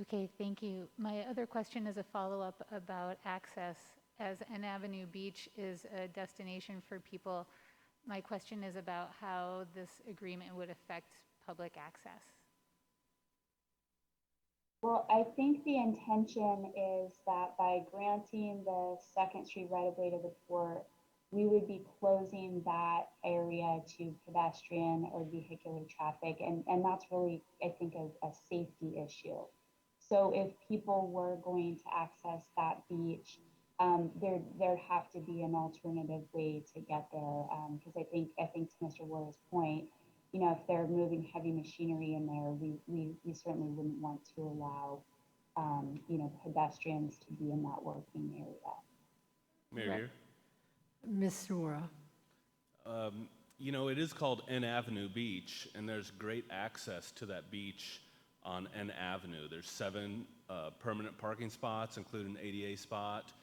Okay, thank you. My other question is a follow-up about access. As N Avenue Beach is a destination for people, my question is about how this agreement would affect public access. Well, I think the intention is that by granting the 2nd Street right-of-way to the port, we would be closing that area to pedestrian or vehicular traffic. And that's really, I think, a safety issue. So if people were going to access that beach, there'd have to be an alternative way to get there. Because I think to Mr. Warder's point, you know, if they're moving heavy machinery in there, we certainly wouldn't want to allow, you know, pedestrians to be in that working area. Mayor? Mr. Wara? You know, it is called N Avenue Beach, and there's great access to that beach on N Avenue. There's 7 permanent parking spots, including an ADA spot.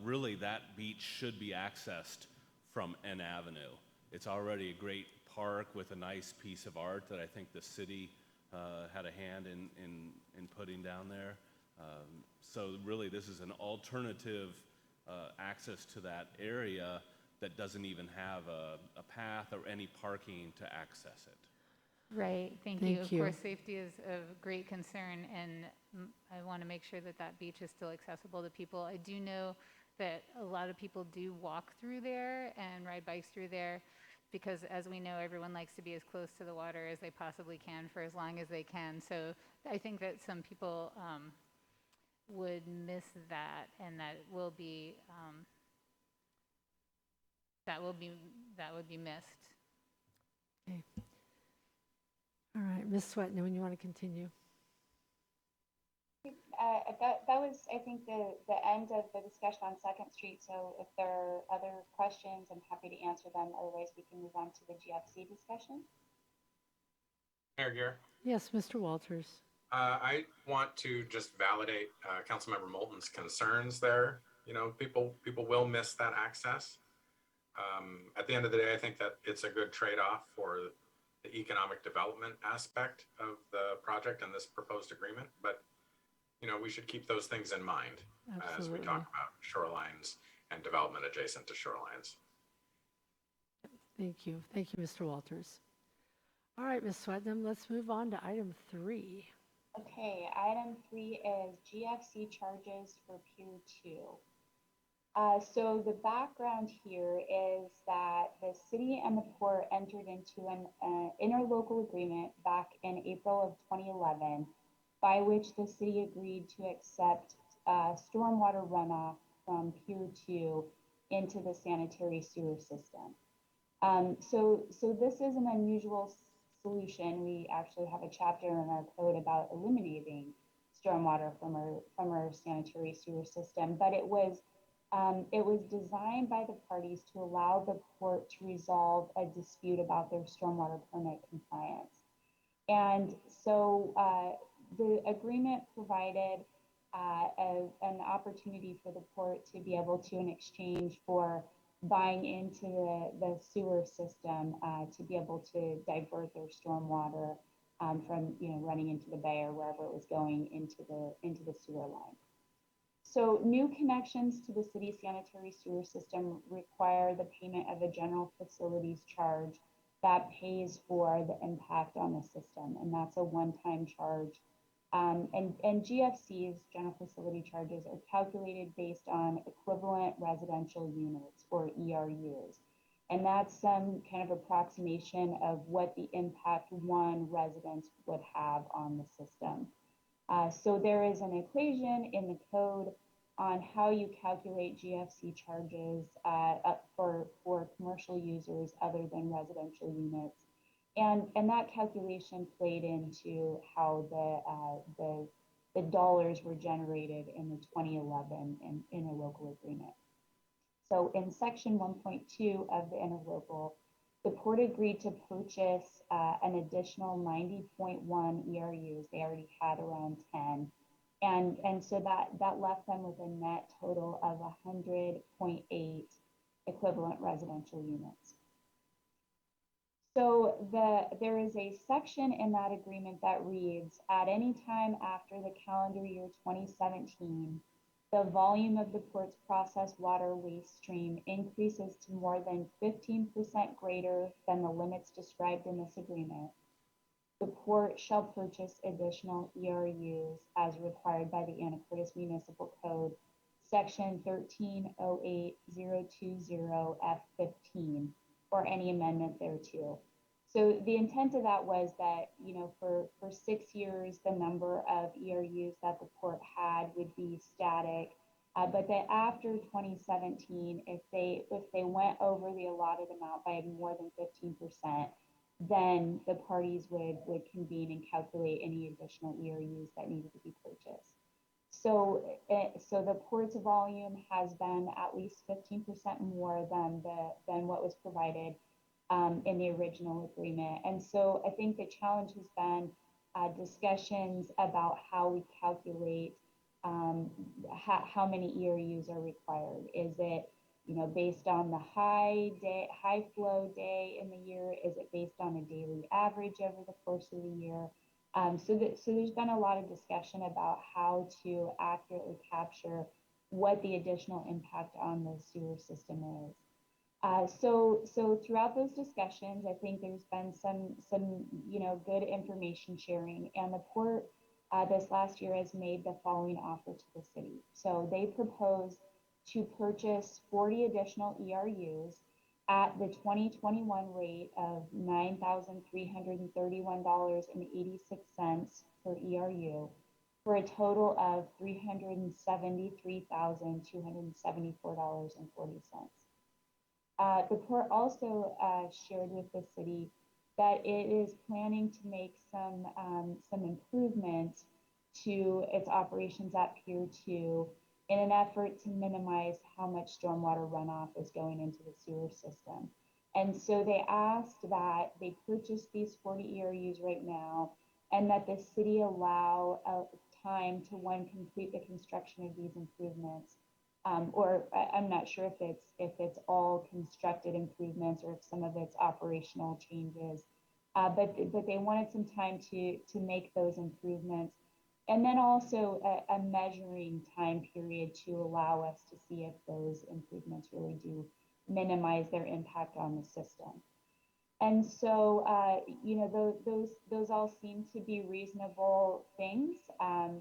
Really, that beach should be accessed from N Avenue. It's already a great park with a nice piece of art that I think the city had a hand in putting down there. So really, this is an alternative access to that area that doesn't even have a path or any parking to access it. Right, thank you. Of course, safety is of great concern, and I want to make sure that that beach is still accessible to people. I do know that a lot of people do walk through there and ride bikes through there because, as we know, everyone likes to be as close to the water as they possibly can for as long as they can. So I think that some people would miss that, and that will be that would be missed. Okay. All right, Ms. Swetnam, when you want to continue. That was, I think, the end of the discussion on Second Street. So if there are other questions, I'm happy to answer them. Otherwise, we can move on to the GFC discussion. Mayor Gear. Yes, Mr. Walters. I want to just validate Councilmember Moulton's concerns there. You know, people will miss that access. At the end of the day, I think that it's a good trade-off for the economic development aspect of the project and this proposed agreement. But, you know, we should keep those things in mind as we talk about shorelines and development adjacent to shorelines. Thank you. Thank you, Mr. Walters. All right, Ms. Swetnam, let's move on to item 3. Okay, item 3 is GFC charges for Pier 2. So the background here is that the city and the port entered into an interlocal agreement back in April of 2011, by which the city agreed to accept stormwater runoff from Pier 2 into the sanitary sewer system. So this is an unusual solution. We actually have a chapter in our code about eliminating stormwater from our sanitary sewer system, but it was designed by the parties to allow the port to resolve a dispute about their stormwater permit compliance. And so the agreement provided an opportunity for the port to be able to, in exchange for buying into the sewer system, to be able to divert their stormwater from running into the bay or wherever it was going into the sewer line. So new connections to the city's sanitary sewer system require the payment of a general facilities charge that pays for the impact on the system, and that's a one-time charge. And GFC's general facility charges are calculated based on equivalent residential units, or ERUs. And that's some kind of approximation of what the impact one resident would have on the system. So there is an equation in the code on how you calculate GFC charges for commercial users other than residential units. And that calculation played into how the dollars were generated in the 2011 interlocal agreement. So in section 1.2 of the interlocal, the port agreed to purchase an additional 90.1 ERUs. They already had around 10. And so that left them with a net total of 100.8 equivalent residential units. So there is a section in that agreement that reads, at any time after the calendar year 2017, the volume of the port's processed water waste stream increases to more than 15% greater than the limits described in this agreement. The port shall purchase additional ERUs as required by the Anacortes Municipal Code, section 1302020F15, or any amendment thereto. So the intent of that was that, for 6 years, the number of ERUs that the port had would be static, but that after 2017, if they went over the allotted amount by more than 15%, then the parties would convene and calculate any additional ERUs that needed to be purchased. So the port's volume has been at least 15% more than what was provided in the original agreement. And so I think the challenge has been discussions about how we calculate how many ERUs are required. Is it based on the high flow day in the year? Is it based on a daily average over the course of the year? So there's been a lot of discussion about how to accurately capture what the additional impact on the sewer system is. So throughout those discussions, I think there's been some good information sharing, and the port this last year has made the following offer to the city. So they propose to purchase 40 additional ERUs at the 2021 rate of $9,331.86 per ERU for a total of $373,274.40. The port also shared with the city that it is planning to make some improvements to its operations at Pier 2 in an effort to minimize how much stormwater runoff is going into the sewer system. And so they asked that they purchase these 40 ERUs right now, and that the city allow time to complete the construction of these improvements. Or I'm not sure if it's all constructed improvements or if some of it's operational changes, but they wanted some time to make those improvements, and then also a measuring time period to allow us to see if those improvements really do minimize their impact on the system. And so, those all seem to be reasonable things.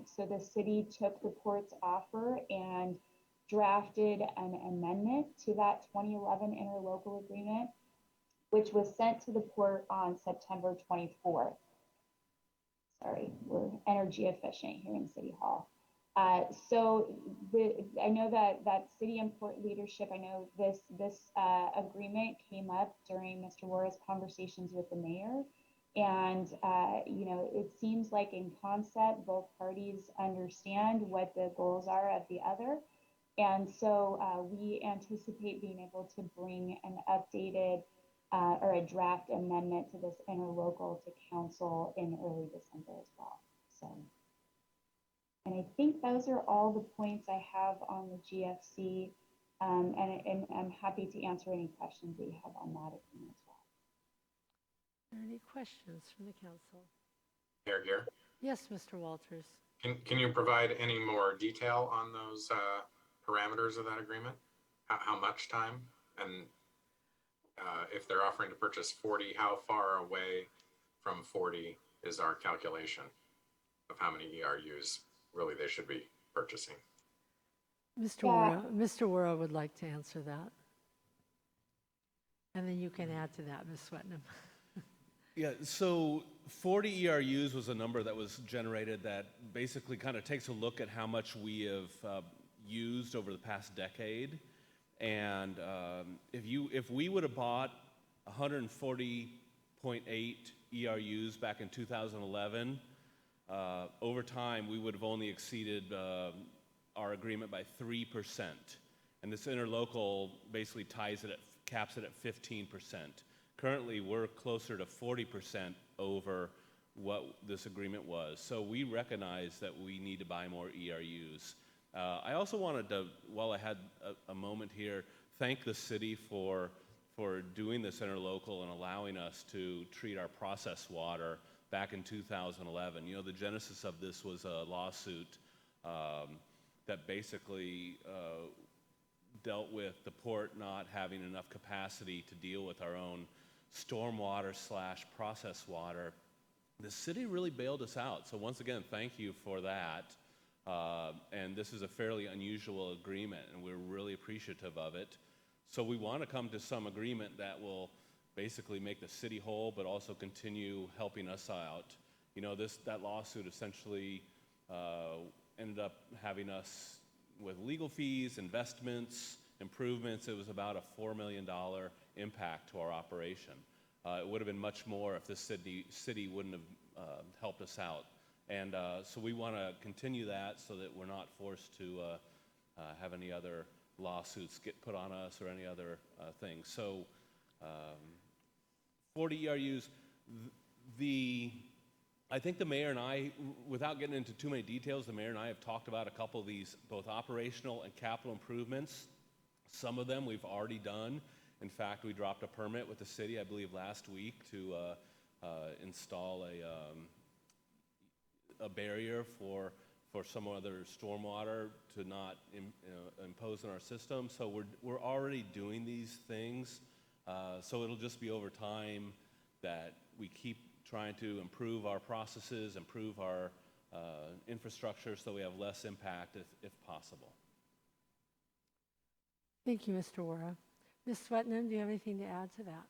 So the city took the port's offer and drafted an amendment to that 2011 interlocal agreement, which was sent to the port on September 24th. Sorry, we're energy efficient here in City Hall. I know that city and port leadership, I know this agreement came up during Mr. Warra's conversations with the mayor. And, it seems like in concept, both parties understand what the goals are of the other. And so we anticipate being able to bring an updated or a draft amendment to this interlocal to council in early December as well. So, and I think those are all the points I have on the GFC, and I'm happy to answer any questions that you have on that agreement as well. Are there any questions from the council? Mayor Gear, Yes, Mr. Walters. can you provide any more detail on those parameters of that agreement? How much time? And if they're offering to purchase 40, how far away from 40 is our calculation of how many ERUs really they should be purchasing? Mr. Warra would like to answer that. And then you can add to that, Ms. Swetnam. Yeah, so 40 ERUs was a number that was generated that basically kind of takes a look at how much we have used over the past decade. And if we would have bought 140.8 ERUs back in 2011, over time we would have only exceeded our agreement by 3%. And this interlocal basically caps it at 15%. Currently, we're closer to 40% over what this agreement was. So we recognize that we need to buy more ERUs. I also wanted to, while I had a moment here, thank the city for doing this interlocal and allowing us to treat our processed water back in 2011. You know, the genesis of this was a lawsuit that basically dealt with the port not having enough capacity to deal with our own stormwater / processed water. The city really bailed us out. So once again, thank you for that. And this is a fairly unusual agreement, and we're really appreciative of it. So we want to come to some agreement that will basically make the city whole, but also continue helping us out. You know, that lawsuit essentially ended up having us with legal fees, investments, improvements. It was about a $4 million impact to our operation. It would have been much more if the city wouldn't have helped us out. And so we want to continue that so that we're not forced to have any other lawsuits get put on us or any other things. So 40 ERUs, I think the mayor and I, without getting into too many details, the mayor and I have talked about a couple of these, both operational and capital improvements. Some of them we've already done. In fact, we dropped a permit with the city, I believe, last week to install a barrier for for some other stormwater to not impose on our system. So we're already doing these things. So it'll just be over time that we keep trying to improve our processes, improve our infrastructure so we have less impact if possible. Thank you, Mr. Wara. Ms. Swetnam, do you have anything to add to that?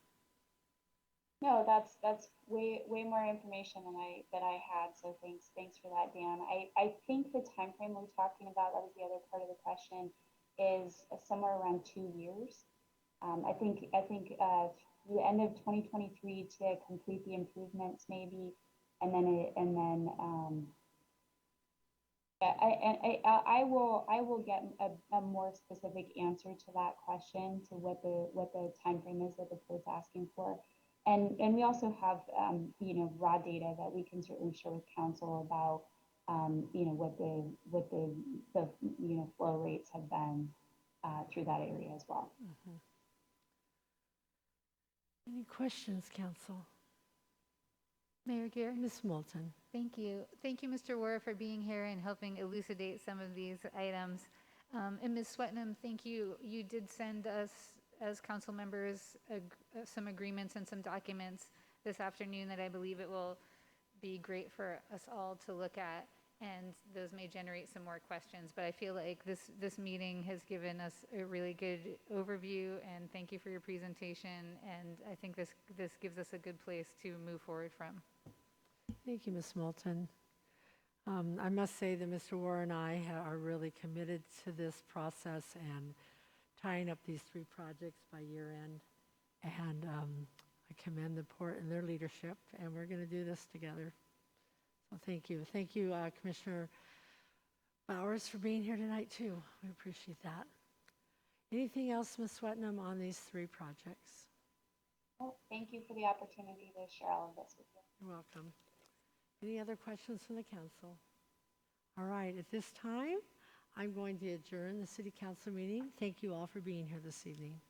No, that's way more information than I had. So thanks for that, Dan. I think the time frame we're talking about, that was the other part of the question, is somewhere around 2 years. I think the end of 2023 to complete the improvements maybe, and then I will get a more specific answer to that question, to what the time frame is that the port's asking for. And we also have, raw data that we can certainly share with council about, what the flow rates have been through that area as well. Mm-hmm. Any questions, council? Mayor Gear? Ms. Moulton. Thank you. Thank you, Mr. Wara, for being here and helping elucidate some of these items. And Ms. Swetnam, thank you. You did send us, as council members, some agreements and some documents this afternoon that I believe it will be great for us all to look at, and those may generate some more questions. But I feel like this meeting has given us a really good overview, and thank you for your presentation. And I think this gives us a good place to move forward from. Thank you, Ms. Moulton. I must say that Mr. Wara and I are really committed to this process and tying up these 3 projects by year end. And I commend the port and their leadership, and we're going to do this together. So thank you. Thank you, Commissioner Bowers, for being here tonight, too. We appreciate that. Anything else, Ms. Swetnam, on these 3 projects? Well, thank you for the opportunity to share all of this with you. You're welcome. Any other questions from the council? All right, at this time, I'm going to adjourn the city council meeting. Thank you all for being here this evening.